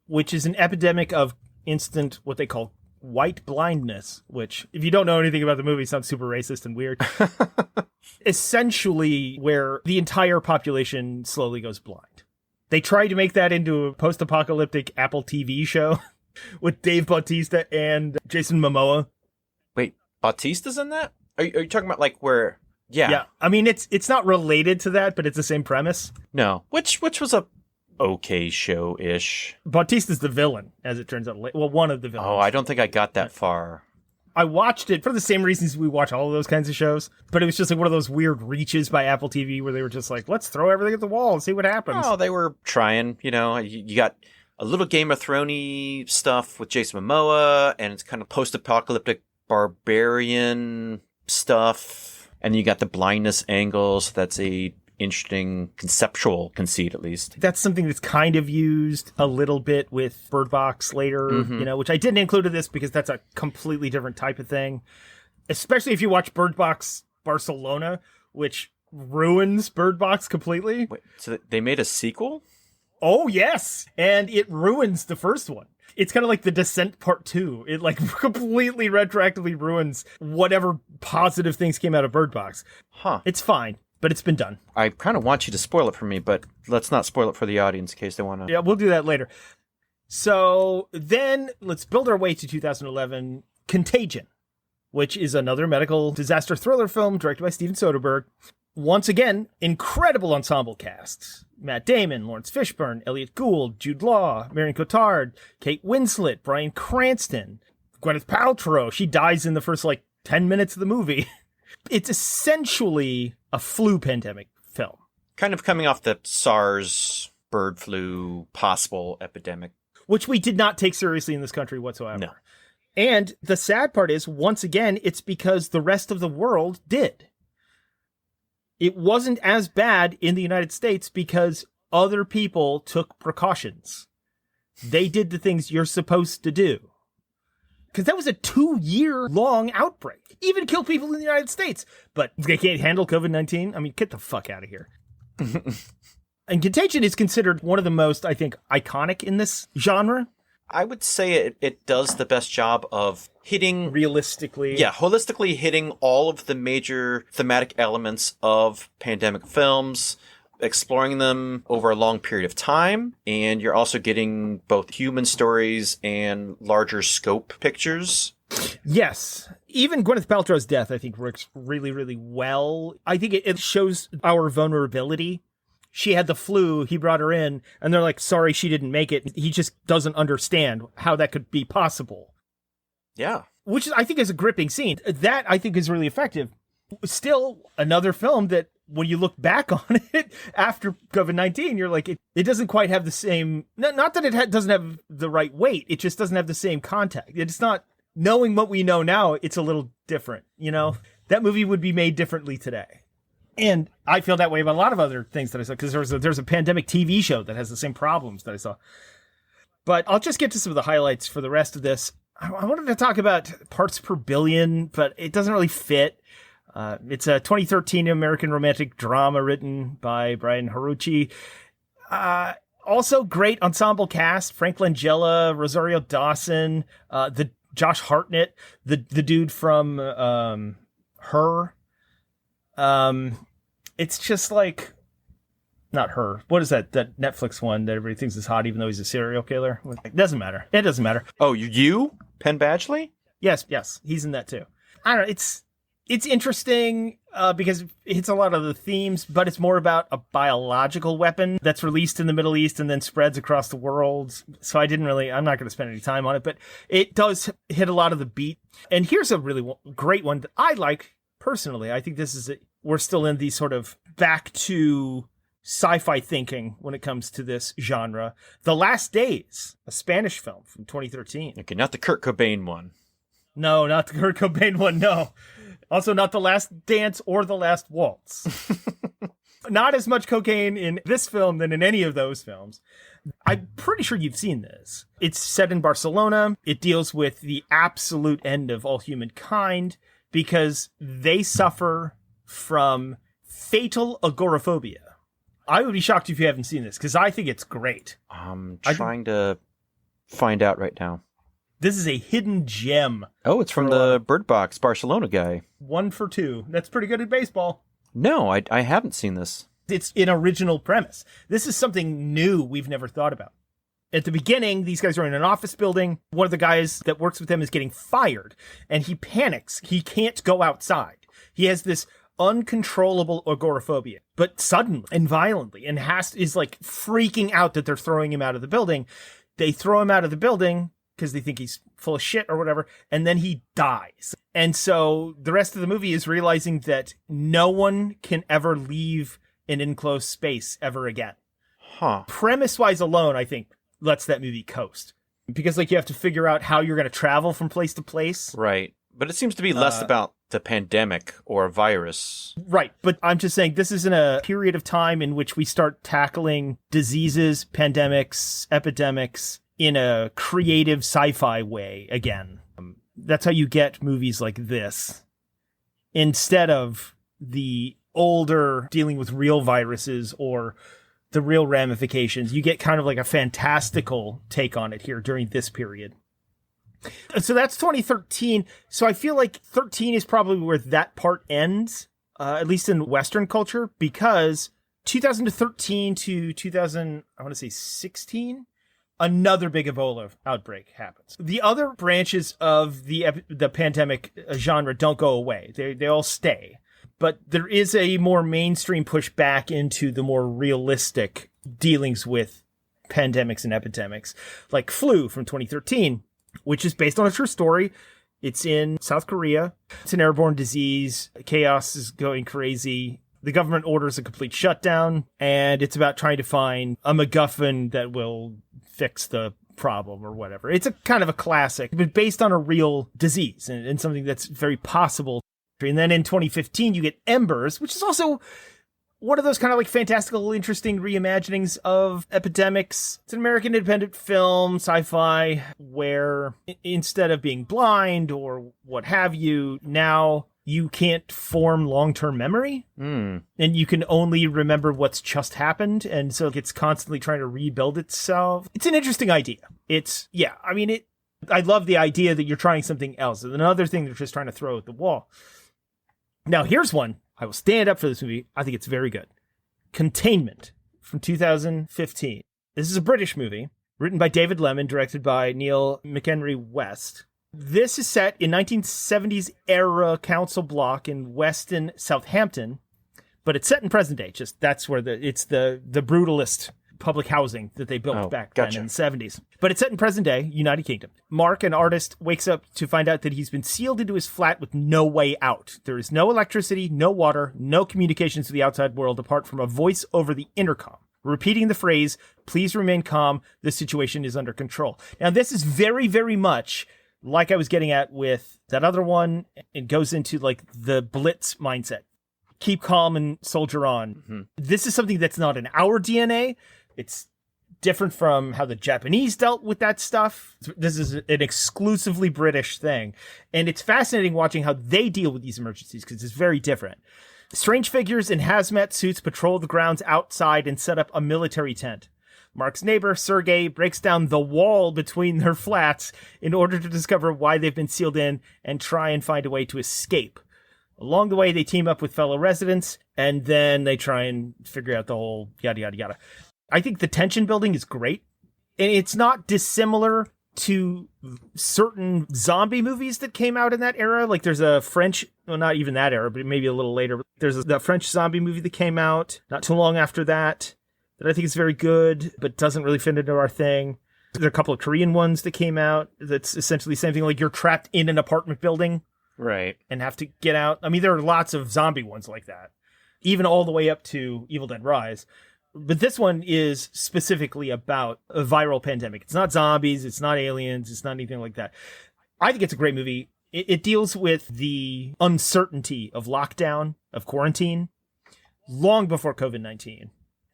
A: Which is an epidemic of instant, what they call white blindness, which, if you don't know anything about the movie, sounds super racist and weird. Essentially, where the entire population slowly goes blind. They tried to make that into a post-apocalyptic Apple TV show with Dave Bautista and Jason Momoa.
B: Wait, Bautista's in that? Are you talking about like where? Yeah.
A: Yeah. I mean, it's not related to that, but it's the same premise.
B: No. Which was a okay show-ish.
A: Bautista's the villain, as it turns out. Well, one of the villains.
B: Oh, I don't think I got that far.
A: I watched it for the same reasons we watch all of those kinds of shows, but it was just like one of those weird reaches by Apple TV where they were just like, let's throw everything at the wall and see what happens.
B: Oh, they were trying, you know. You got a little Game of Thrones-y stuff with Jason Momoa, and it's kind of post-apocalyptic barbarian stuff. And you got the blindness angle, so that's a interesting conceptual conceit, at least.
A: That's something that's kind of used a little bit with Bird Box later, you know, which I didn't include in this because that's a completely different type of thing. Especially if you watch Bird Box Barcelona, which ruins Bird Box completely.
B: Wait, so they made a sequel?
A: Oh, yes. And it ruins the first one. It's kind of like The Descent Part 2. It like completely retroactively ruins whatever positive things came out of Bird Box.
B: Huh.
A: It's fine. But it's been done.
B: I kind of want you to spoil it for me, but let's not spoil it for the audience in case they want to.
A: Yeah, we'll do that later. So then let's build our way to 2011, Contagion, which is another medical disaster thriller film directed by Steven Soderbergh. Once again, incredible ensemble casts. Matt Damon, Lawrence Fishburne, Elliot Gould, Jude Law, Marion Cotillard, Kate Winslet, Bryan Cranston, Gwyneth Paltrow. She dies in the first 10 minutes of the movie. It's essentially a flu pandemic film.
B: Kind of coming off the SARS bird flu possible epidemic.
A: Which we did not take seriously in this country whatsoever.
B: No.
A: And the sad part is, once again, it's because the rest of the world did. It wasn't as bad in the United States because other people took precautions. They did the things you're supposed to do. Because that was a 2-year-long outbreak. Even killed people in the United States. But they can't handle COVID-19? I mean, get the fuck out of here. And Contagion is considered one of the most, I think, iconic in this genre.
B: I would say it does the best job of hitting...
A: Realistically.
B: Yeah, holistically hitting all of the major thematic elements of pandemic films, exploring them over a long period of time, and you're also getting both human stories and larger scope pictures.
A: Yes. Even Gwyneth Paltrow's death, I think, works really, really well. I think it shows our vulnerability. She had the flu, he brought her in, and they're like, sorry, she didn't make it. He just doesn't understand how that could be possible.
B: Yeah.
A: Which I think is a gripping scene. That, I think, is really effective. Still, another film that, when you look back on it after COVID-19, you're like, it doesn't quite have the same... Not that it doesn't have the right weight, it just doesn't have the same contact. It's not... Knowing what we know now, it's a little different, you know? That movie would be made differently today. And I feel that way about a lot of other things that I saw, because there's a pandemic TV show that has the same problems that I saw. But I'll just get to some of the highlights for the rest of this. I wanted to talk about Parts Per Billion, but it doesn't really fit. It's a 2013 American romantic drama written by Brian Haruchi. Also great ensemble cast: Frank Langella, Rosario Dawson, the Josh Hartnett, the dude from Her. It's just like, not Her. What is that Netflix one that everybody thinks is hot even though he's a serial killer? It doesn't matter. It doesn't matter.
B: Oh, you? Penn Badgley?
A: Yes, he's in that too. I don't know, it's interesting because it hits a lot of the themes, but it's more about a biological weapon that's released in the Middle East and then spreads across the world. So I'm not going to spend any time on it, but it does hit a lot of the beat. And here's a really great one that I like personally. I think we're still in the sort of back to sci-fi thinking when it comes to this genre. The Last Days, a Spanish film from 2013.
B: Okay, not the Kurt Cobain one.
A: No, not the Kurt Cobain one, no. Also not The Last Dance or The Last Waltz. Not as much cocaine in this film than in any of those films. I'm pretty sure you've seen this. It's set in Barcelona. It deals with the absolute end of all humankind because they suffer from fatal agoraphobia. I would be shocked if you haven't seen this because I think it's great.
B: I'm trying to find out right now.
A: This is a hidden gem.
B: Oh, it's from the Bird Box Barcelona guy.
A: 1 for 2. That's pretty good at baseball.
B: No, I haven't seen this.
A: It's an original premise. This is something new we've never thought about. At the beginning, these guys are in an office building. One of the guys that works with them is getting fired, and he panics. He can't go outside. He has this uncontrollable agoraphobia, but suddenly and violently, and is like freaking out that they're throwing him out of the building. They throw him out of the building because they think he's full of shit or whatever, and then he dies. And so the rest of the movie is realizing that no one can ever leave an enclosed space ever again. Premise-wise alone, I think, lets that movie coast. Because, like, you have to figure out how you're going to travel from place to place.
B: Right. But it seems to be less about the pandemic or a virus.
A: Right. But I'm just saying this isn't a period of time in which we start tackling diseases, pandemics, epidemics in a creative sci-fi way again. That's how you get movies like this. Instead of the older dealing with real viruses or the real ramifications, you get kind of like a fantastical take on it here during this period. So that's 2013. So I feel like 13 is probably where that part ends, at least in Western culture, because 2013 to 2016, another big Ebola outbreak happens. The other branches of the pandemic genre don't go away. They all stay. But there is a more mainstream push back into the more realistic dealings with pandemics and epidemics, like flu from 2013, which is based on a true story. It's in South Korea. It's an airborne disease. Chaos is going crazy. The government orders a complete shutdown, and it's about trying to find a MacGuffin that will fix the problem or whatever. It's a kind of a classic, but based on a real disease and something that's very possible. And then in 2015, you get Embers, which is also one of those kind of like fantastical, interesting reimaginings of epidemics. It's an American independent film, sci-fi, where instead of being blind or what have you, now you can't form long-term memory. And you can only remember what's just happened. And so it's constantly trying to rebuild itself. It's an interesting idea. I love the idea that you're trying something else. And another thing they're just trying to throw at the wall. Now, here's one. I will stand up for this movie. I think it's very good. Containment from 2015. This is a British movie written by David Lemon, directed by Neil McHenry West. This is set in 1970s era council block in Weston, Southampton, but it's set in present day. Just that's where it's the brutalist public housing that they built back then in the 70s. But it's set in present day, United Kingdom. Mark, an artist, wakes up to find out that he's been sealed into his flat with no way out. There is no electricity, no water, no communications to the outside world apart from a voice over the intercom, repeating the phrase, "Please remain calm, the situation is under control." Now, this is very, very much like I was getting at with that other one. It goes into like the Blitz mindset. Keep calm and soldier on. Mm-hmm. This is something that's not in our DNA. It's different from how the Japanese dealt with that stuff. This is an exclusively British thing. And it's fascinating watching how they deal with these emergencies because it's very different. Strange figures in hazmat suits patrol the grounds outside and set up a military tent. Mark's neighbor, Sergei, breaks down the wall between their flats in order to discover why they've been sealed in and try and find a way to escape. Along the way, they team up with fellow residents, and then they try and figure out the whole yada, yada, yada. I think the tension building is great. And it's not dissimilar to certain zombie movies that came out in that era. Like there's a French, well, not even that era, but maybe a little later. There's the French zombie movie that came out not too long after that I think is very good, but doesn't really fit into our thing. There are a couple of Korean ones that came out that's essentially the same thing. Like you're trapped in an apartment building.
B: Right.
A: And have to get out. I mean, there are lots of zombie ones like that, even all the way up to Evil Dead Rise. But this one is specifically about a viral pandemic. It's not zombies. It's not aliens. It's not anything like that. I think it's a great movie. It deals with the uncertainty of lockdown, of quarantine, long before COVID-19.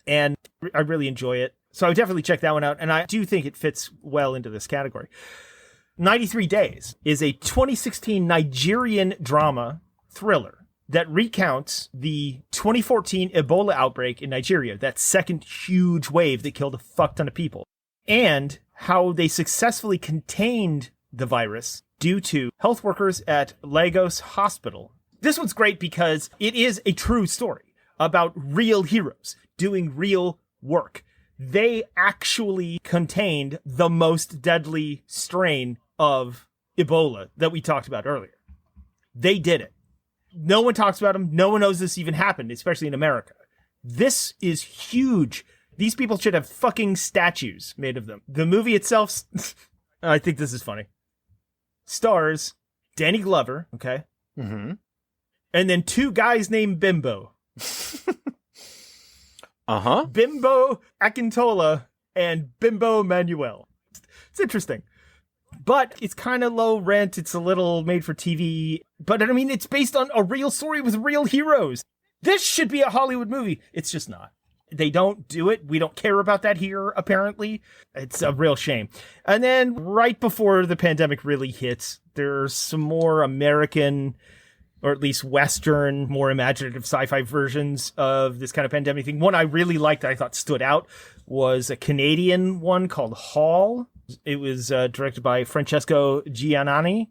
A: And I really enjoy it. So I would definitely check that one out. And I do think it fits well into this category. 93 Days is a 2016 Nigerian drama thriller that recounts the 2014 Ebola outbreak in Nigeria, that second huge wave that killed a fuck ton of people, and how they successfully contained the virus due to health workers at Lagos Hospital. This one's great because it is a true story about real heroes doing real work. They actually contained the most deadly strain of Ebola that we talked about earlier. They did it. No one talks about them. No one knows this even happened, especially in America. This is huge. These people should have fucking statues made of them. The movie itself, I think this is funny, stars Danny Glover, okay?
B: Mm-hmm.
A: And then two guys named Bimbo.
B: Uh-huh.
A: Bimbo Akintola and Bimbo Manuel. It's interesting. But it's kind of low rent. It's a little made for TV. But I mean, it's based on a real story with real heroes. This should be a Hollywood movie. It's just not. They don't do it. We don't care about that here, apparently. It's a real shame. And then right before the pandemic really hits, there's some more American, or at least Western, more imaginative sci-fi versions of this kind of pandemic thing. One I really liked that I thought stood out was a Canadian one called Hall. It was directed by Francesco Giannani.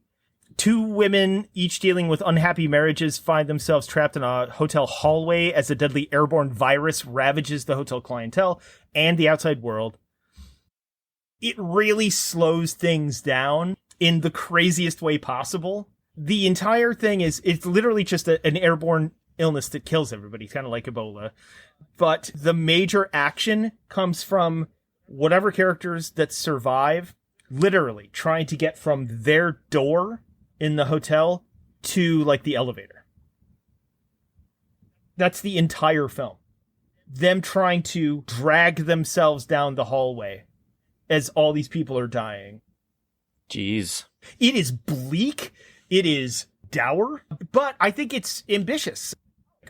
A: Two women, each dealing with unhappy marriages, find themselves trapped in a hotel hallway as a deadly airborne virus ravages the hotel clientele and the outside world. It really slows things down in the craziest way possible. The entire thing it's literally just an airborne illness that kills everybody, kind of like Ebola. But the major action comes from whatever characters that survive, literally trying to get from their door in the hotel to like the elevator. That's the entire film. Them trying to drag themselves down the hallway as all these people are dying.
B: Jeez.
A: It is bleak. It is dour, but I think it's ambitious.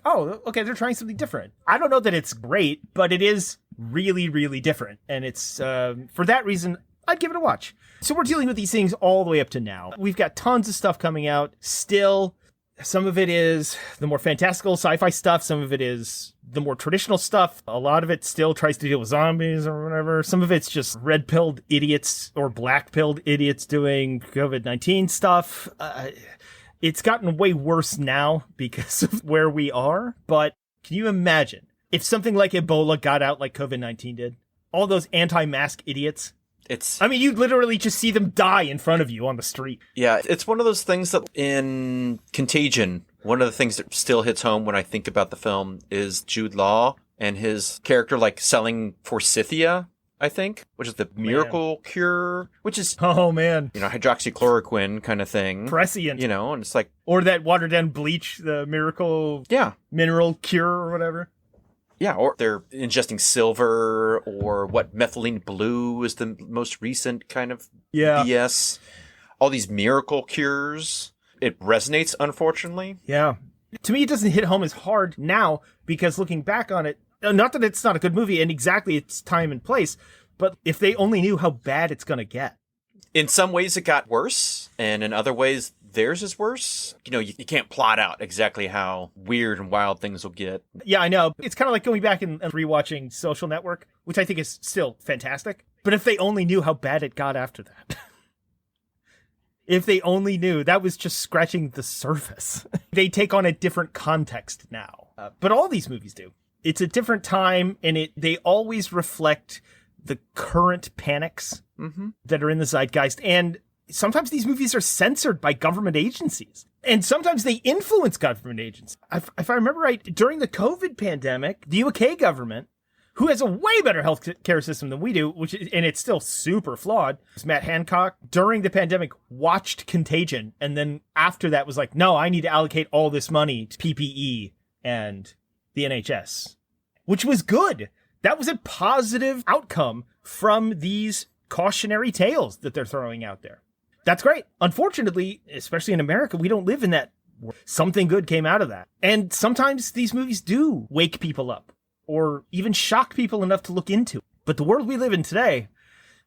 A: Oh, okay, they're trying something different. I don't know that it's great, but it is really, really different. And it's, for that reason, I'd give it a watch. So we're dealing with these things all the way up to now. We've got tons of stuff coming out still. Some of it is the more fantastical sci-fi stuff. Some of it is the more traditional stuff. A lot of it still tries to deal with zombies or whatever. Some of it's just red-pilled idiots or black-pilled idiots doing COVID-19 stuff. It's gotten way worse now because of where we are. But can you imagine if something like Ebola got out like COVID-19 did? All those anti-mask idiots. I mean, you'd literally just see them die in front of you on the street.
B: Yeah, it's one of those things that in Contagion, one of the things that still hits home when I think about the film is Jude Law and his character like selling forsythia, I think, which is the miracle cure, which is,
A: oh man,
B: hydroxychloroquine kind of thing.
A: Prescient.
B: And it's like,
A: or that watered down bleach, the miracle mineral cure or whatever.
B: Yeah, or they're ingesting silver, or methylene blue is the most recent kind of BS. All these miracle cures. It resonates, unfortunately.
A: Yeah. To me, it doesn't hit home as hard now, because looking back on it, not that it's not a good movie and exactly its time and place, but if they only knew how bad it's going to get.
B: In some ways, it got worse, and in other ways, theirs is worse. You can't plot out exactly how weird and wild things will get.
A: Yeah, I know. It's kind of like going back and rewatching Social Network, which I think is still fantastic. But if they only knew how bad it got after that. If they only knew, that was just scratching the surface. They take on a different context now. But all these movies do. It's a different time, and they always reflect the current panics that are in the zeitgeist. And sometimes these movies are censored by government agencies. And sometimes they influence government agencies. If I remember right, during the COVID pandemic, the UK government, who has a way better healthcare system than we do, and it's still super flawed, Matt Hancock, during the pandemic, watched Contagion. And then after that was like, no, I need to allocate all this money to PPE and the NHS, which was good. That was a positive outcome from these cautionary tales that they're throwing out there. That's great. Unfortunately, especially in America, we don't live in that world. Something good came out of that. And sometimes these movies do wake people up or even shock people enough to look into. But the world we live in today,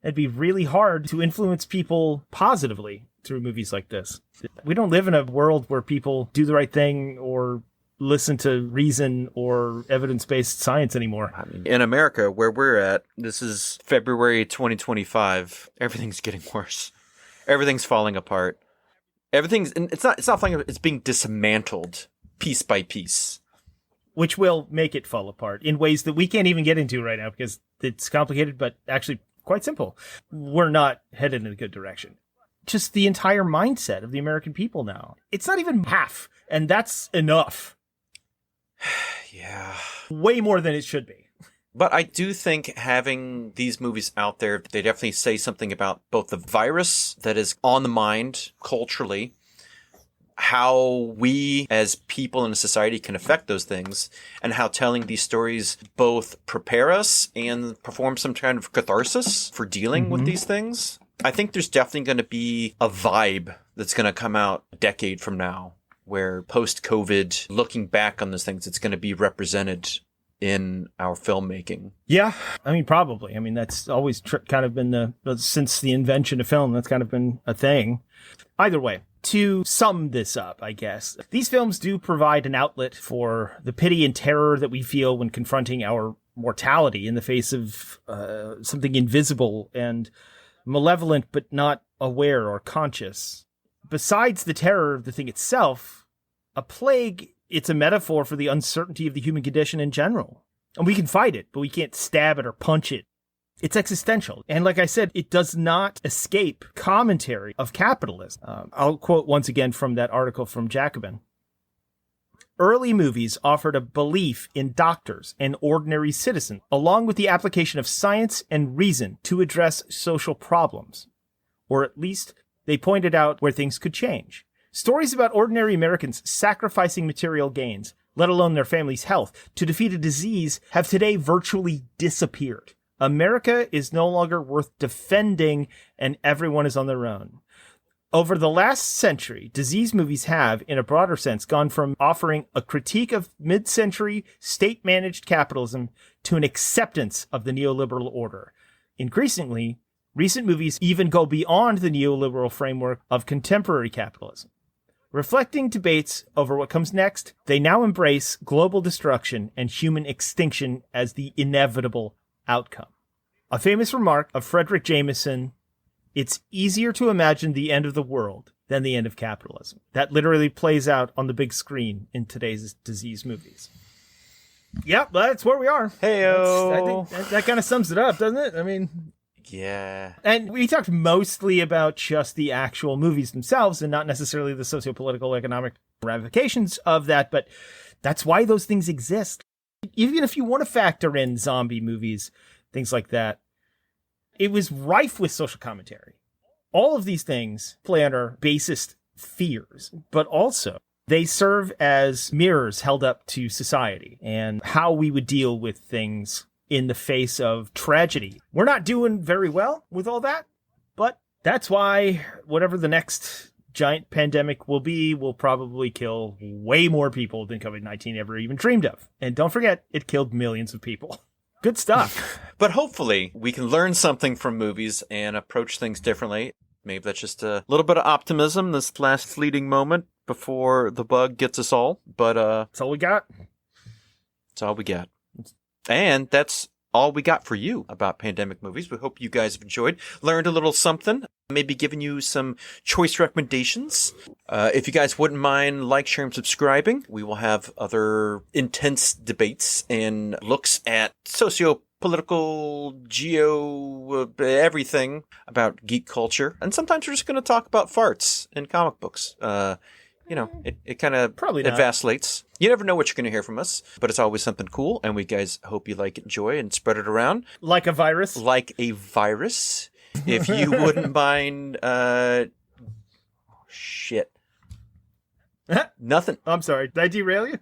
A: it'd be really hard to influence people positively through movies like this. We don't live in a world where people do the right thing or listen to reason or evidence-based science anymore.
B: I mean, in America, where we're at, this is February 2025. Everything's getting worse. Everything's falling apart. It's not falling apart, it's being dismantled piece by piece.
A: Which will make it fall apart in ways that we can't even get into right now because it's complicated, but actually quite simple. We're not headed in a good direction. just the entire mindset of the American people now. It's not even half, and that's enough.
B: Yeah.
A: Way more than it should be.
B: But I do think having these movies out there, they definitely say something about both the virus that is on the mind culturally, how we as people in a society can affect those things, and how telling these stories both prepare us and perform some kind of catharsis for dealing with these things. I think there's definitely going to be a vibe that's going to come out a decade from now, where post-COVID, looking back on those things, it's going to be represented in our filmmaking.
A: Yeah, I mean, probably. I mean, that's always kind of been since the invention of film, that's kind of been a thing. Either way, to sum this up, I guess, these films do provide an outlet for the pity and terror that we feel when confronting our mortality in the face of something invisible and malevolent, but not aware or conscious. Besides the terror of the thing itself, a plague, it's a metaphor for the uncertainty of the human condition in general. And we can fight it, but we can't stab it or punch it. It's existential. And like I said, it does not escape commentary of capitalism. I'll quote once again from that article from Jacobin. Early movies offered a belief in doctors and ordinary citizens, along with the application of science and reason to address social problems. Or at least they pointed out where things could change. Stories about ordinary Americans sacrificing material gains, let alone their family's health, to defeat a disease have today virtually disappeared. America is no longer worth defending, and everyone is on their own. Over the last century, disease movies have, in a broader sense, gone from offering a critique of mid-century state-managed capitalism to an acceptance of the neoliberal order. Increasingly, recent movies even go beyond the neoliberal framework of contemporary capitalism. Reflecting debates over what comes next, they now embrace global destruction and human extinction as the inevitable outcome. A famous remark of Frederick Jameson, "It's easier to imagine the end of the world than the end of capitalism." That literally plays out on the big screen in today's disease movies. Yep, that's where we are.
B: Hey-o.
A: I think that kind of sums it up, doesn't it? I mean...
B: Yeah.
A: And we talked mostly about just the actual movies themselves and not necessarily the socio-political, economic ramifications of that, but that's why those things exist. Even if you want to factor in zombie movies, things like that, it was rife with social commentary. All of these things play on our basest fears, but also they serve as mirrors held up to society and how we would deal with things in the face of tragedy. We're not doing very well with all that, but that's why whatever the next giant pandemic will probably kill way more people than COVID-19 ever even dreamed of. And don't forget, it killed millions of people. Good stuff.
B: But hopefully we can learn something from movies and approach things differently. Maybe that's just a little bit of optimism this last fleeting moment before the bug gets us all. But
A: that's all we got.
B: That's all we got. And that's all we got for you about pandemic movies. We hope you guys have enjoyed, learned a little something, maybe given you some choice recommendations. If you guys wouldn't mind sharing, subscribing, we will have other intense debates and looks at socio-political, everything about geek culture. And sometimes we're just going to talk about farts in comic books. It kind of vacillates. You never know what you're going to hear from us, but it's always something cool, and we guys hope you like it, enjoy, and spread it around.
A: Like a virus?
B: Like a virus. If you wouldn't mind... shit. Nothing.
A: I'm sorry. Did I derail you?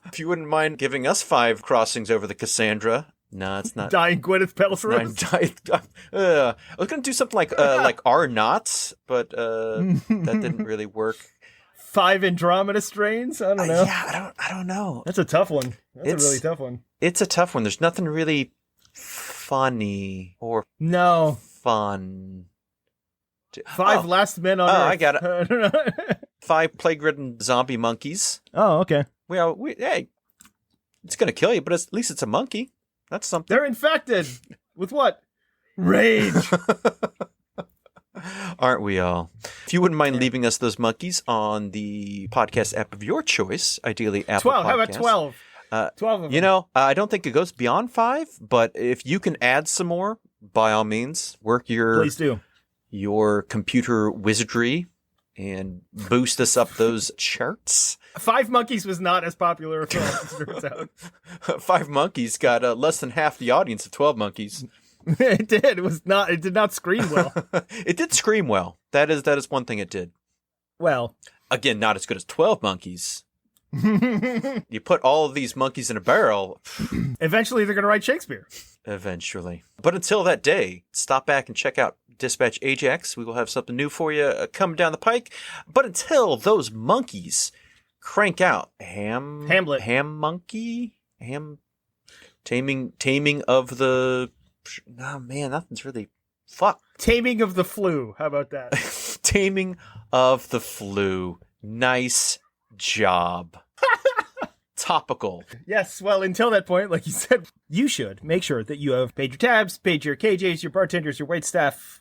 B: If you wouldn't mind giving us 5 crossings over the Cassandra... No, it's not.
A: Dying Gwyneth Paltrow.
B: I was going to do something like R Knots, but that didn't really work.
A: 5 Andromeda strains? I don't know.
B: Yeah, I don't know.
A: That's a tough one. That's a really tough one.
B: It's a tough one. There's nothing really funny or fun.
A: 5 last men on Earth.
B: I got it. 5 plague-ridden zombie monkeys.
A: Oh, okay.
B: Hey, it's going to kill you, but at least it's a monkey. That's something.
A: They're infected. With what? Rage.
B: Aren't we all? If you wouldn't mind leaving us those monkeys on the podcast app of your choice, ideally Apple
A: 12.
B: Podcasts.
A: How about 12? 12 of them.
B: I don't think it goes beyond 5, but if you can add some more, by all means, work your...
A: Please do.
B: your computer wizardry and boost us up those charts.
A: 5 Monkeys was not as popular a film, as it turns out.
B: 5 Monkeys got less than half the audience of 12 Monkeys.
A: It did. It did not screen well.
B: It did scream well. That is one thing it did.
A: Well,
B: again, not as good as 12 Monkeys. You put all of these monkeys in a barrel.
A: Eventually, they're going to write Shakespeare.
B: Eventually. But until that day, stop back and check out Dispatch Ajax. We will have something new for you coming down the pike. But until those monkeys crank out
A: Hamlet.
B: Taming of the... Oh, man, nothing's really... Fuck.
A: Taming of the Flu. How about that?
B: Taming of the Flu. Nice job. Topical.
A: Yes, well, until that point, like you said, you should make sure that you have paid your tabs, paid your KJs, your bartenders, your waitstaff,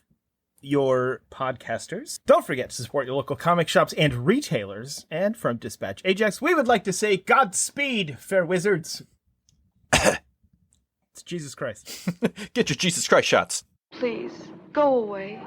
A: your podcasters. Don't forget to support your local comic shops and retailers. And from Dispatch Ajax, we would like to say Godspeed, fair wizards. It's Jesus Christ.
B: Get your Jesus Christ shots.
D: Please, go away.